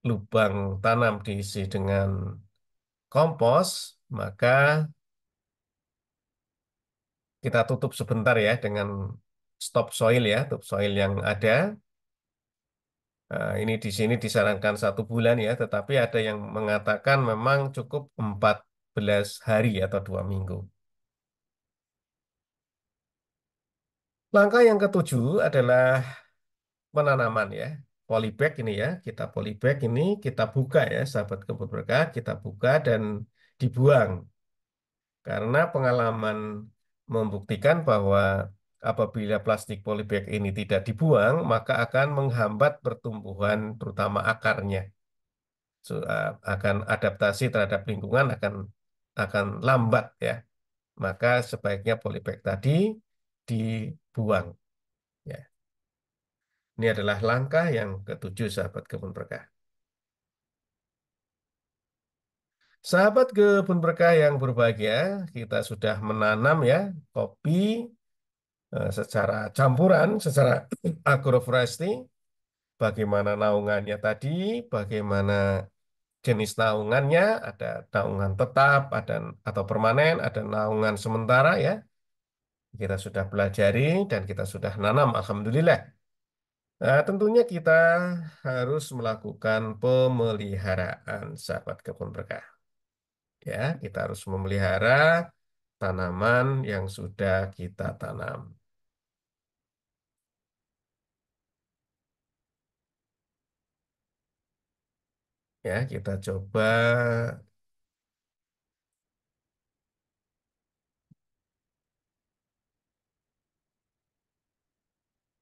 lubang tanam diisi dengan kompos, maka kita tutup sebentar ya dengan stop soil ya, top soil yang ada. Nah, ini di sini disarankan 1 bulan ya, tetapi ada yang mengatakan memang cukup 14 hari atau 2 minggu. Langkah yang ketujuh adalah penanaman ya. Polybag ini ya, kita polybag ini kita buka ya, sahabat kebun berkah, kita buka dan dibuang. Karena pengalaman membuktikan bahwa apabila plastik polybag ini tidak dibuang, maka akan menghambat pertumbuhan terutama akarnya. Akan adaptasi terhadap lingkungan akan lambat ya. Maka sebaiknya polybag tadi dibuang ya. Ini adalah langkah yang ketujuh sahabat kebun berkah. Sahabat kebun berkah yang berbahagia, kita sudah menanam ya kopi secara campuran, secara agroforestry, bagaimana naungannya tadi, bagaimana jenis naungannya, ada naungan tetap, ada atau permanen, ada naungan sementara ya. Kita sudah pelajari dan kita sudah nanam, alhamdulillah. Nah, tentunya kita harus melakukan pemeliharaan sahabat kebun berkah. Ya, kita harus memelihara tanaman yang sudah kita tanam. Ya, kita coba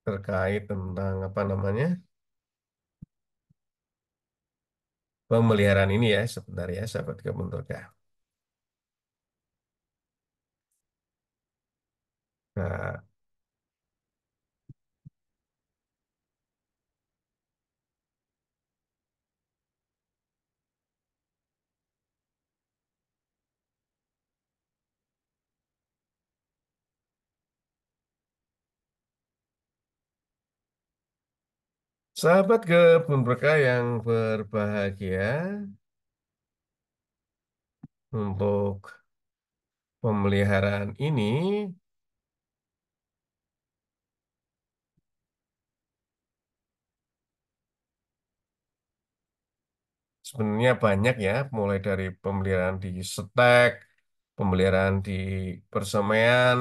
terkait tentang apa namanya pemeliharaan ini ya sebentar ya sahabat kebun berkah. Nah, sahabat kebun berkah yang berbahagia, untuk pemeliharaan ini sebenarnya banyak ya, mulai dari pemeliharaan di stek, pemeliharaan di persemaian,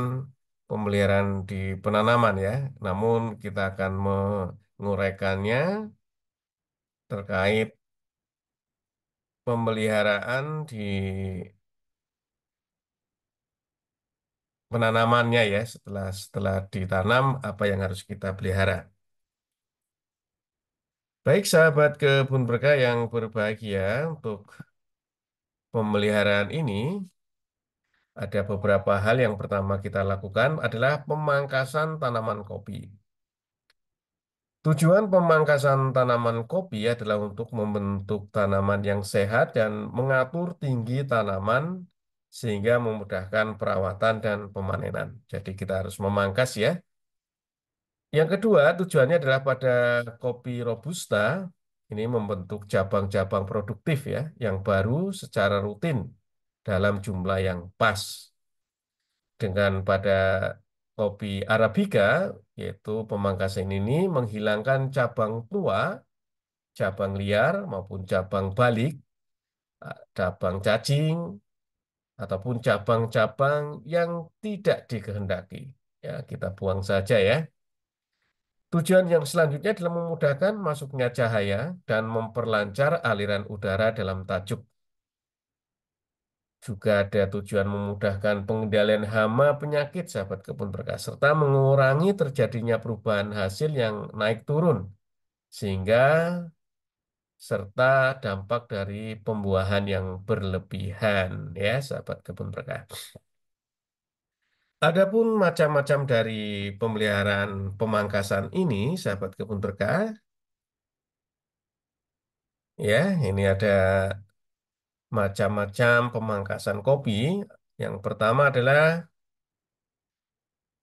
pemeliharaan di penanaman ya. Namun kita akan menguraikannya terkait pemeliharaan di penanamannya ya. Setelah setelah ditanam, apa yang harus kita pelihara. Baik sahabat kebun berkah yang berbahagia, untuk pemeliharaan ini Ada beberapa hal yang pertama kita lakukan adalah pemangkasan tanaman kopi. Tujuan pemangkasan tanaman kopi adalah untuk membentuk tanaman yang sehat dan mengatur tinggi tanaman sehingga memudahkan perawatan dan pemanenan. Jadi kita harus memangkas ya. Yang kedua, tujuannya adalah pada kopi Robusta ini membentuk cabang-cabang produktif ya, yang baru secara rutin dalam jumlah yang pas. Dengan pada kopi Arabica, yaitu pemangkasan ini menghilangkan cabang tua, cabang liar maupun cabang balik, cabang cacing, ataupun cabang-cabang yang tidak dikehendaki. Ya, kita buang saja ya. Tujuan yang selanjutnya adalah memudahkan masuknya cahaya dan memperlancar aliran udara dalam tajuk. Juga ada tujuan memudahkan pengendalian hama penyakit sahabat kebun berkah serta mengurangi terjadinya perubahan hasil yang naik turun sehingga serta dampak dari pembuahan yang berlebihan ya sahabat kebun berkah. Adapun macam-macam dari pemeliharaan pemangkasan ini sahabat kebun berkah ya ini ada macam-macam pemangkasan kopi. Yang pertama adalah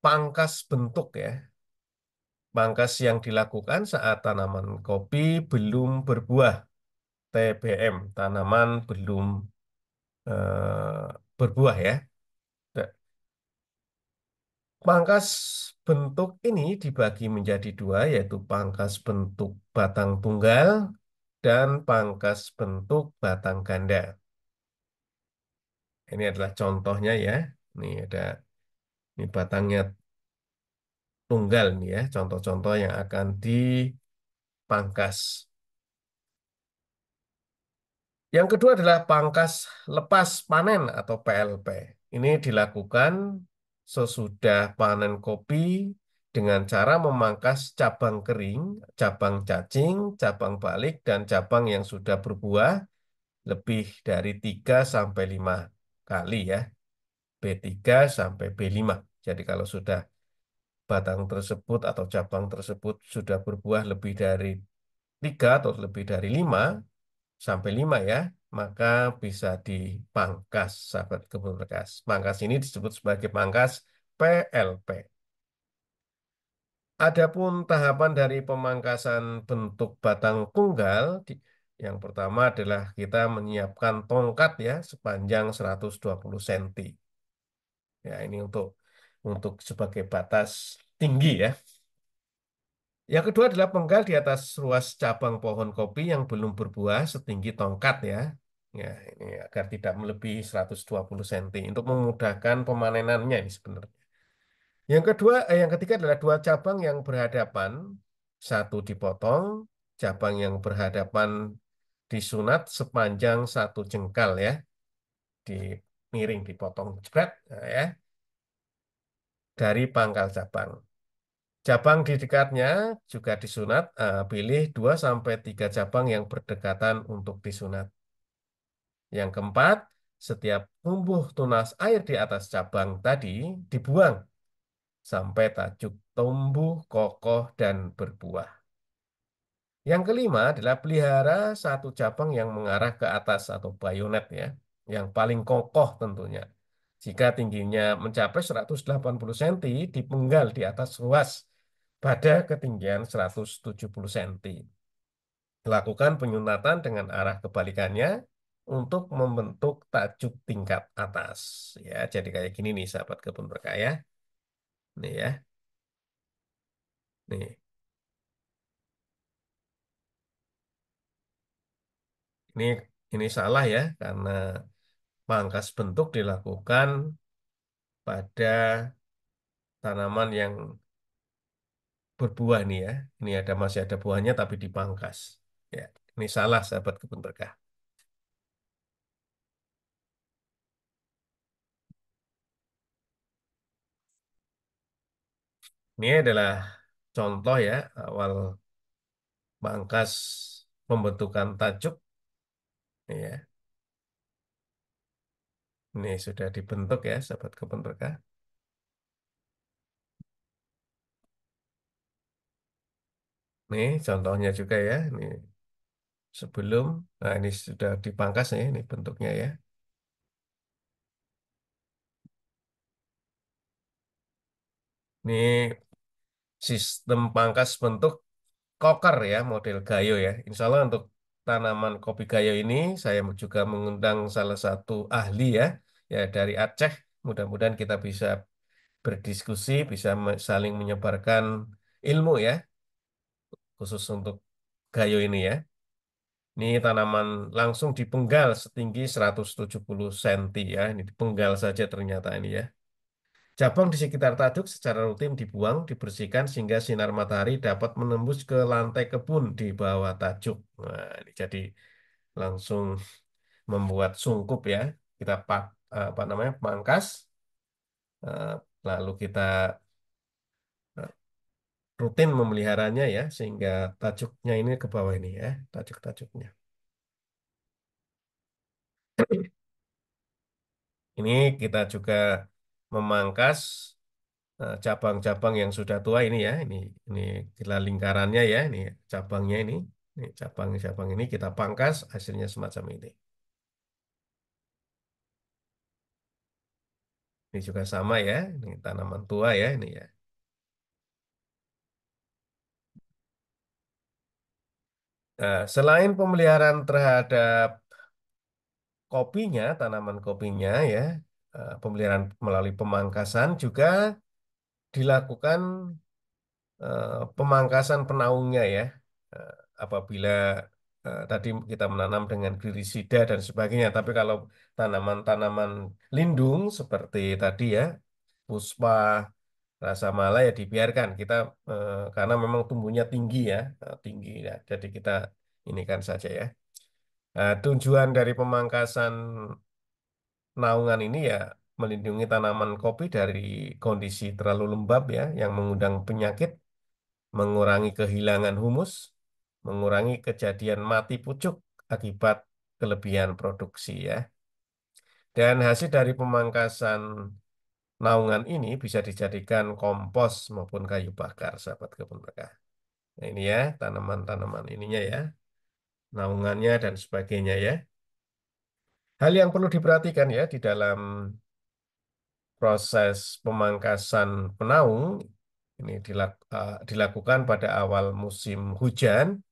pangkas bentuk ya. Pangkas yang dilakukan saat tanaman kopi belum berbuah, TBM, tanaman belum berbuah ya. Nah, pangkas bentuk ini dibagi menjadi dua, yaitu pangkas bentuk batang tunggal dan pangkas bentuk batang ganda. Ini adalah contohnya ya. Ini ada ini batangnya tunggal nih ya, contoh-contoh yang akan dipangkas. Yang kedua adalah pangkas lepas panen atau PLP. Ini dilakukan sesudah panen kopi dengan cara memangkas cabang kering, cabang cacing, cabang balik, dan cabang yang sudah berbuah lebih dari 3 sampai 5 kali ya. B3 sampai B5. Jadi kalau sudah batang tersebut atau cabang tersebut sudah berbuah lebih dari 3 atau lebih dari 5 sampai 5 ya, maka bisa dipangkas, sahabat kebun berkas. Pangkas ini disebut sebagai pangkas PLP. Adapun tahapan dari pemangkasan bentuk batang tunggal, yang pertama adalah kita menyiapkan tongkat ya sepanjang 120 cm. Ya, ini untuk sebagai batas tinggi ya. Yang kedua adalah penggal di atas ruas cabang pohon kopi yang belum berbuah setinggi tongkat ya. Ya, ini agar tidak melebihi 120 cm untuk memudahkan pemanenannya ini sebenarnya. Yang ketiga adalah dua cabang yang berhadapan, satu dipotong, cabang yang berhadapan disunat sepanjang 1 jengkal ya, di miring dipotong jebret nah, ya dari pangkal cabang. Cabang di dekatnya juga disunat, pilih 2 sampai 3 cabang yang berdekatan untuk disunat. Yang keempat, setiap tumbuh tunas air di atas cabang tadi dibuang sampai tajuk tumbuh kokoh dan berbuah. Yang kelima adalah pelihara satu cabang yang mengarah ke atas atau bayonet ya, yang paling kokoh tentunya. Jika tingginya mencapai 180 cm, dipenggal di atas ruas pada ketinggian 170 cm. Lakukan penyunatan dengan arah kebalikannya untuk membentuk tajuk tingkat atas. Ya, jadi kayak gini nih sahabat kebun berkah ya. Nih ya. Nih, ini ini salah ya karena pangkas bentuk dilakukan pada tanaman yang berbuah nih ya. Ini masih ada buahnya tapi dipangkas. Ya, ini salah sahabat kebun berkah. Ini adalah contoh ya awal pangkas pembentukan tajuk. Ya, Ini sudah dibentuk ya, sahabat kebun berkah. Nih contohnya juga ya. Ini sebelum, nah ini sudah dipangkas nih, ini bentuknya ya. Ini sistem pangkas bentuk koker ya, model gayo ya. Insya Allah untuk tanaman kopi gayo ini saya juga mengundang salah satu ahli ya, ya dari Aceh. Mudah-mudahan kita bisa berdiskusi, bisa saling menyebarkan ilmu ya, khusus untuk gayo ini ya. Ini tanaman langsung dipenggal setinggi 170 cm ya. Ini dipenggal saja ternyata ini ya. Cabang di sekitar tajuk secara rutin dibuang, dibersihkan sehingga sinar matahari dapat menembus ke lantai kebun di bawah tajuk. Nah, ini jadi langsung membuat sungkup ya. Kita apa namanya pangkas, eh, lalu kita eh, rutin memeliharanya ya sehingga tajuknya ini ke bawah ini ya, tajuk-tajuknya. Ini kita juga memangkas cabang-cabang yang sudah tua ini ya, ini kita lingkarannya ya, ini cabangnya ini cabang-cabang ini kita pangkas, hasilnya semacam ini. Ini juga sama ya, ini tanaman tua ya, ini ya. Nah, selain pemeliharaan terhadap kopinya, tanaman kopinya ya, pemeliharaan melalui pemangkasan juga dilakukan pemangkasan penaungnya ya. Eh, Apabila tadi kita menanam dengan glirisida dan sebagainya, tapi kalau tanaman-tanaman lindung seperti tadi ya, puspa, rasa mala ya dibiarkan kita karena memang tumbuhnya tinggi ya, tinggi ya. Jadi kita ini kan saja ya. Tujuan dari pemangkasan naungan ini ya melindungi tanaman kopi dari kondisi terlalu lembab ya, yang mengundang penyakit, mengurangi kehilangan humus, mengurangi kejadian mati pucuk akibat kelebihan produksi ya. Dan hasil dari pemangkasan naungan ini bisa dijadikan kompos maupun kayu bakar, sahabat kebun berkah. Nah, ini ya tanaman-tanaman ininya ya, naungannya dan sebagainya ya. Hal yang perlu diperhatikan ya di dalam proses pemangkasan penaung ini dilakukan pada awal musim hujan.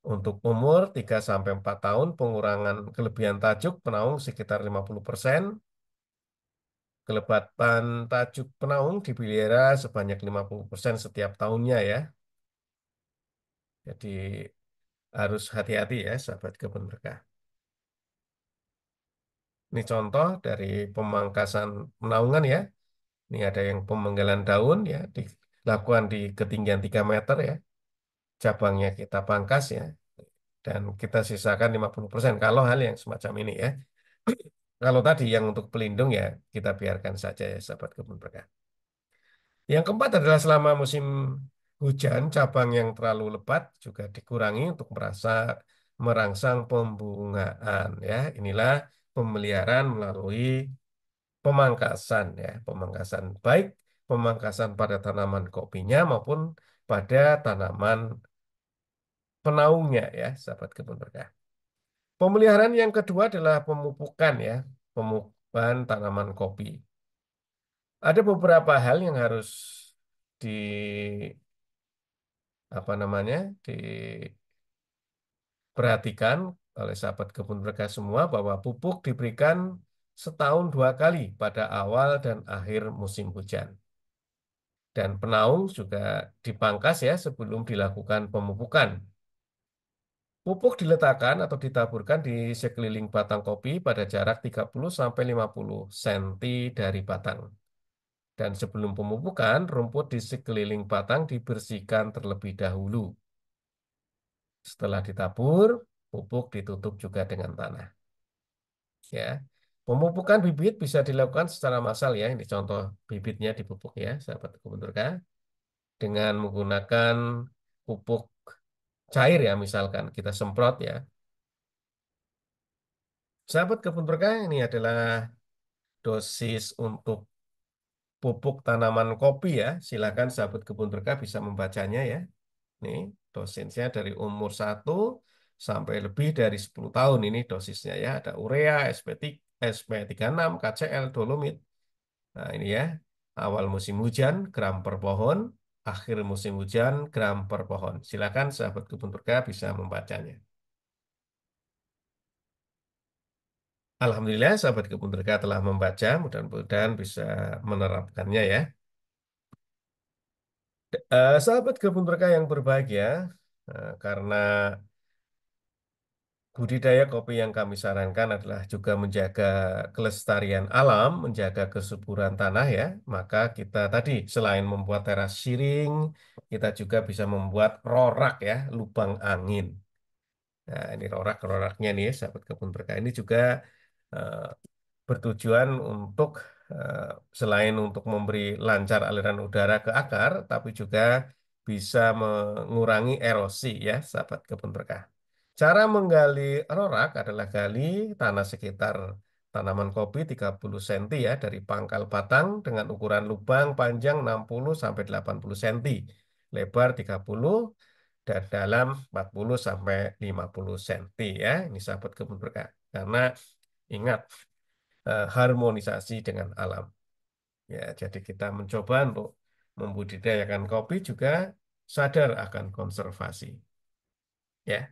Untuk umur 3 sampai 4 tahun, pengurangan kelebihan tajuk penaung sekitar 50%. Kelepatan tajuk penaung dipelihara sebanyak 50% setiap tahunnya ya. Jadi harus hati-hati ya sahabat kebun berkah. Ini contoh dari pemangkasan penaungan ya. Ini ada yang pemenggalan daun ya, dilakukan di ketinggian 3 meter ya. Cabangnya kita pangkas ya. Dan kita sisakan 50% kalau hal yang semacam ini ya. Kalau tadi yang untuk pelindung ya kita biarkan saja ya sahabat kebun berkah. Yang keempat adalah selama musim hujan, cabang yang terlalu lebat juga dikurangi untuk merangsang pembungaan ya. Inilah pemeliharaan melalui pemangkasan ya, pemangkasan baik pemangkasan pada tanaman kopinya maupun pada tanaman penaungnya ya, sahabat kebun berkah. Pemeliharaan yang kedua adalah pemupukan ya, pemupukan tanaman kopi. Ada beberapa hal yang harus di apa namanya diperhatikan oleh sahabat kebun berkah semua bahwa pupuk diberikan setahun 2 kali pada awal dan akhir musim hujan. Dan penaung juga dipangkas ya sebelum dilakukan pemupukan. Pupuk diletakkan atau ditaburkan di sekeliling batang kopi pada jarak 30 sampai 50 cm dari batang. Dan sebelum pemupukan, rumput di sekeliling batang dibersihkan terlebih dahulu. Setelah ditabur, pupuk ditutup juga dengan tanah. Ya, pemupukan bibit bisa dilakukan secara massal ya. Ini contoh bibitnya dipupuk ya, sahabat kebun berkah. Dengan menggunakan pupuk cair ya, misalkan kita semprot ya. Sahabat kebun berkah ini adalah dosis untuk pupuk tanaman kopi ya. Silakan sahabat kebun berkah bisa membacanya ya. Nih, dosisnya dari umur 1 sampai lebih dari 10 tahun ini dosisnya ya. Ada urea, SP3, SP36, KCl, dolomit. Nah, ini ya. Awal musim hujan, gram per pohon. Akhir musim hujan, gram per pohon. Silakan sahabat kebun berkah bisa membacanya. Alhamdulillah, sahabat kebun berkah telah membaca. Mudah-mudahan bisa menerapkannya ya. Sahabat kebun berkah yang berbahagia, karena budidaya kopi yang kami sarankan adalah juga menjaga kelestarian alam, menjaga kesuburan tanah ya. Maka kita tadi selain membuat teras shiring, kita juga bisa membuat rorak ya, lubang angin. Nah, ini rorak-roraknya nih, sahabat kebun berkah ini juga eh, bertujuan untuk eh, selain untuk memberi lancar aliran udara ke akar, tapi juga bisa mengurangi erosi ya, sahabat kebun berkah. Cara menggali rorak adalah gali tanah sekitar tanaman kopi 30 cm ya dari pangkal batang dengan ukuran lubang panjang 60 sampai 80 cm, lebar 30 dan dalam 40 sampai 50 cm ya. Ini sahabat kebun berkah. Karena ingat harmonisasi dengan alam. Ya, jadi kita mencoba untuk membudidayakan kopi juga sadar akan konservasi. Ya,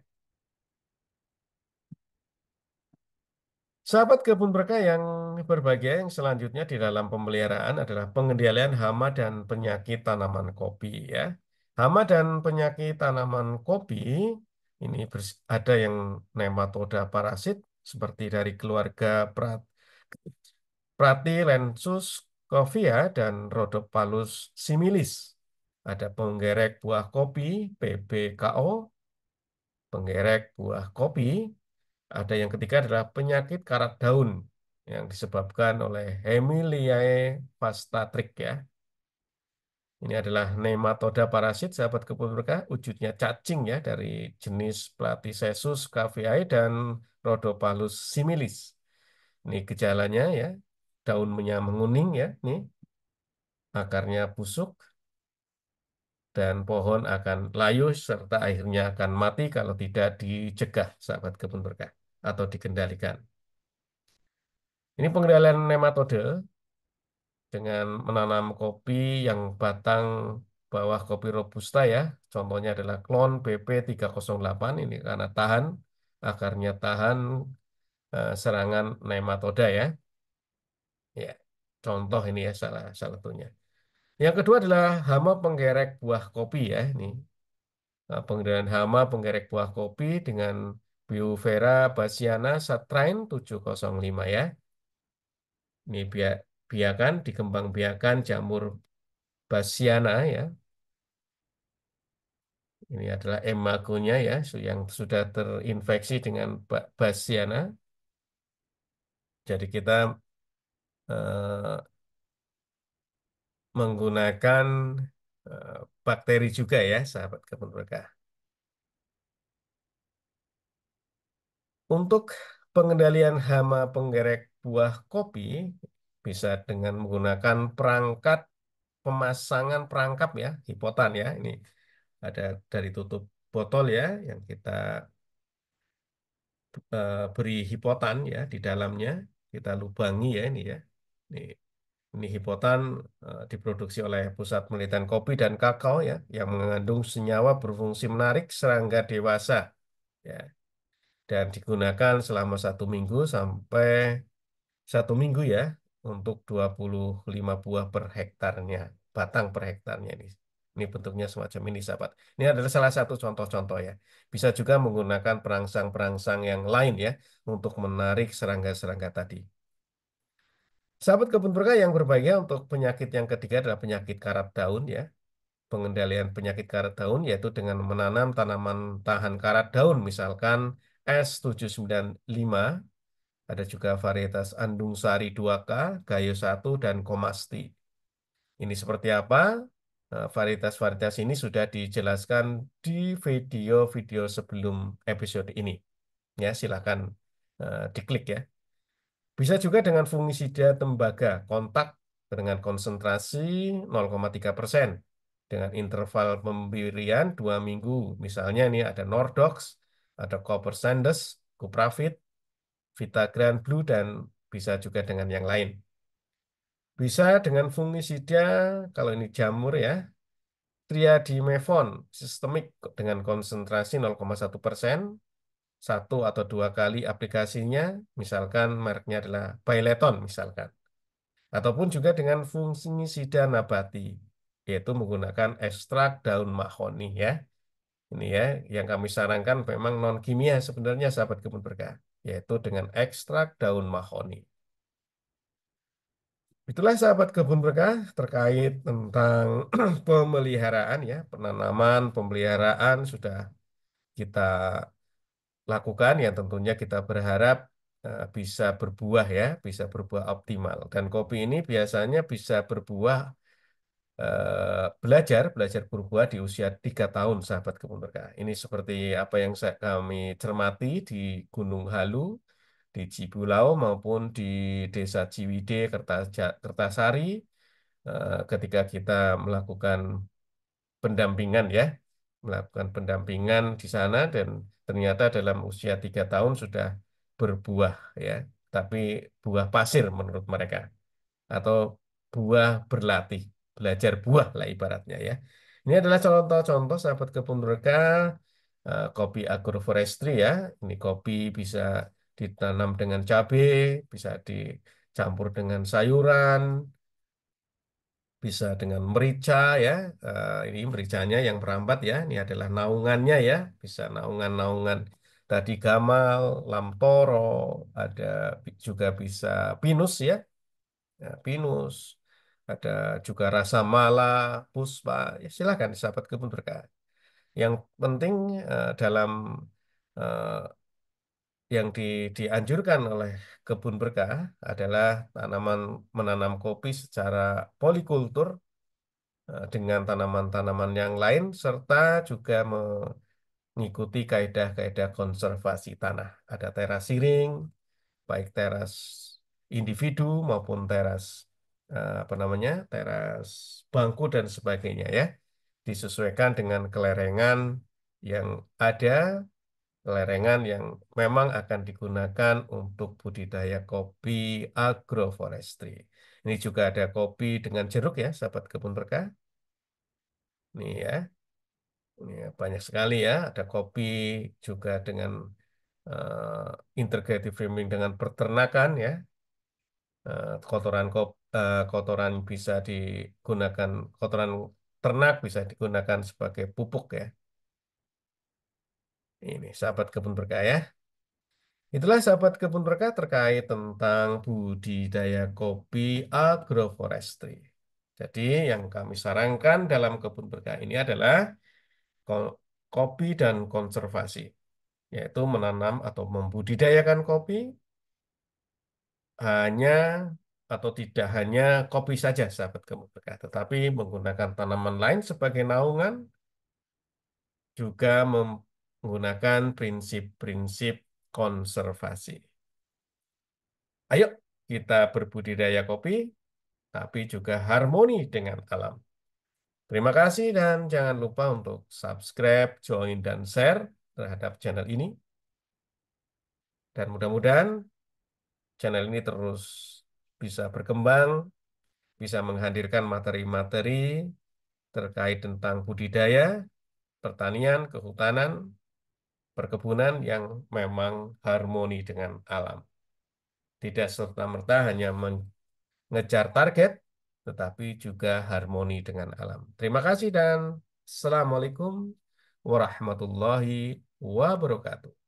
sahabat kebun berkah yang berbahagia, yang selanjutnya di dalam pemeliharaan adalah pengendalian hama dan penyakit tanaman kopi. Ya, hama dan penyakit tanaman kopi ini ada yang nematoda parasit seperti dari keluarga Pratylenchus covia dan Rhodopalus similis. Ada penggerek buah kopi, PBKO, penggerek buah kopi. Ada yang ketiga adalah penyakit karat daun yang disebabkan oleh Hemiliae vastatrix ya. Ini adalah nematoda parasit sahabat kebun berkah, wujudnya cacing ya dari jenis Platycesus caviae dan Rhodopalus similis. Ini gejalanya ya, daunnya menguning ya, nih akarnya busuk dan pohon akan layu serta akhirnya akan mati kalau tidak dicegah sahabat kebun berkah atau dikendalikan. Ini pengendalian nematode dengan menanam kopi yang batang bawah kopi robusta ya. Contohnya adalah klon BP308 ini karena tahan akarnya tahan serangan nematoda ya. Ya, contoh ini ya salah salah satunya. Yang kedua adalah hama penggerek buah kopi ya. Ini pengendalian hama penggerek buah kopi dengan Biovera bassiana Satrain 705 ya. Ini biakan dikembang biakan bassiana ya. Ini adalah emagonya ya yang sudah terinfeksi dengan bassiana. Jadi kita eh, menggunakan eh, bakteri juga ya, sahabat kebun berkah. Untuk pengendalian hama penggerek buah kopi bisa dengan menggunakan perangkat pemasangan perangkap ya, hipotan ya. Ini ada dari tutup botol ya yang kita beri hipotan ya di dalamnya. Kita lubangi ya ini ya. Ini hipotan diproduksi oleh Pusat Penelitian Kopi dan Kakao ya yang mengandung senyawa berfungsi menarik serangga dewasa ya dan digunakan selama 1 minggu sampai 1 minggu ya untuk 25 buah per hektarnya, batang per hektarnya ini. Ini bentuknya semacam ini, sahabat. Ini adalah salah satu contoh-contoh ya. Bisa juga menggunakan perangsang-perangsang yang lain ya untuk menarik serangga-serangga tadi. Sahabat kebun berkah yang berbahagia, untuk penyakit yang ketiga adalah penyakit karat daun ya. Pengendalian penyakit karat daun yaitu dengan menanam tanaman tahan karat daun, misalkan S795. Ada juga varietas Andung Sari 2K, Gayo 1, dan Komasti. Ini seperti apa? Varietas-varietas ini sudah dijelaskan di video-video sebelum episode ini. Ya, silakan diklik ya. Bisa juga dengan fungisida tembaga kontak dengan konsentrasi 0,3% dengan interval pemberian 2 minggu. Misalnya ini ada Nordox, ada Copper Sandes, Cupravit, Vitagran Blue, dan bisa juga dengan yang lain. Bisa dengan fungisida, kalau ini jamur ya, triadimefon sistemik dengan konsentrasi 0,1%, 1 atau 2 kali aplikasinya, misalkan mereknya adalah Baileton misalkan. Ataupun juga dengan fungisida nabati, yaitu menggunakan ekstrak daun mahoni ya. Ini ya, yang kami sarankan memang non kimia sebenarnya sahabat kebun berkah, yaitu dengan ekstrak daun mahoni. Itulah sahabat kebun berkah terkait tentang pemeliharaan ya, penanaman, pemeliharaan sudah kita lakukan yang tentunya kita berharap bisa berbuah ya, bisa berbuah optimal. Dan kopi ini biasanya bisa berbuah belajar berbuah di usia 3 tahun, sahabat kebun berkah. Ini seperti apa yang kami cermati di Gunung Halu, di Cibulau maupun di Desa Ciwide, Kertasari, ketika kita melakukan pendampingan ya, melakukan pendampingan di sana dan ternyata dalam usia 3 tahun sudah berbuah ya, tapi buah pasir menurut mereka atau buah berlatih, belajar buah lah ibaratnya ya. Ini adalah contoh-contoh sahabat kebun berkah kopi agroforestry ya. Ini kopi bisa ditanam dengan cabai, bisa dicampur dengan sayuran, bisa dengan merica ya. Ini mericanya yang merambat ya. Ini adalah naungannya ya. Bisa naungan-naungan tadi gamal, lamtoro, ada juga bisa pinus ya. Ya, pinus, ada juga rasa mala, puspa. Ya, silakan sahabat kebun berkah. Yang penting dalam eh, yang dianjurkan oleh kebun berkah adalah menanam kopi secara polikultur dengan tanaman-tanaman yang lain serta juga mengikuti kaedah-kaedah konservasi tanah. Ada terasiring, baik teras individu maupun teras apa namanya, teras bangku dan sebagainya ya, disesuaikan dengan kelerengan yang ada, kelerengan yang memang akan digunakan untuk budidaya kopi agroforestry. Ini juga ada kopi dengan jeruk ya, sahabat kebun berkah. Nih ya, ini ya, banyak sekali ya. Ada kopi juga dengan integrated farming dengan peternakan ya. Kotoran bisa digunakan, kotoran ternak bisa digunakan sebagai pupuk ya. Ini sahabat kebun berkah ya. Itulah sahabat kebun berkah terkait tentang budidaya kopi agroforestry. Jadi yang kami sarankan dalam kebun berkah ini adalah ko- kopi dan konservasi, yaitu menanam atau membudidayakan kopi hanya atau tidak hanya kopi saja, sahabat kebun berkah, tetapi menggunakan tanaman lain sebagai naungan, juga menggunakan prinsip-prinsip konservasi. Ayo kita berbudidaya kopi, tapi juga harmoni dengan alam. Terima kasih dan jangan lupa untuk subscribe, join, dan share terhadap channel ini. Dan mudah-mudahan channel ini terus bisa berkembang, bisa menghadirkan materi-materi terkait tentang budidaya, pertanian, kehutanan, perkebunan yang memang harmoni dengan alam. Tidak serta-merta hanya mengejar target, tetapi juga harmoni dengan alam. Terima kasih dan Assalamualaikum warahmatullahi wabarakatuh.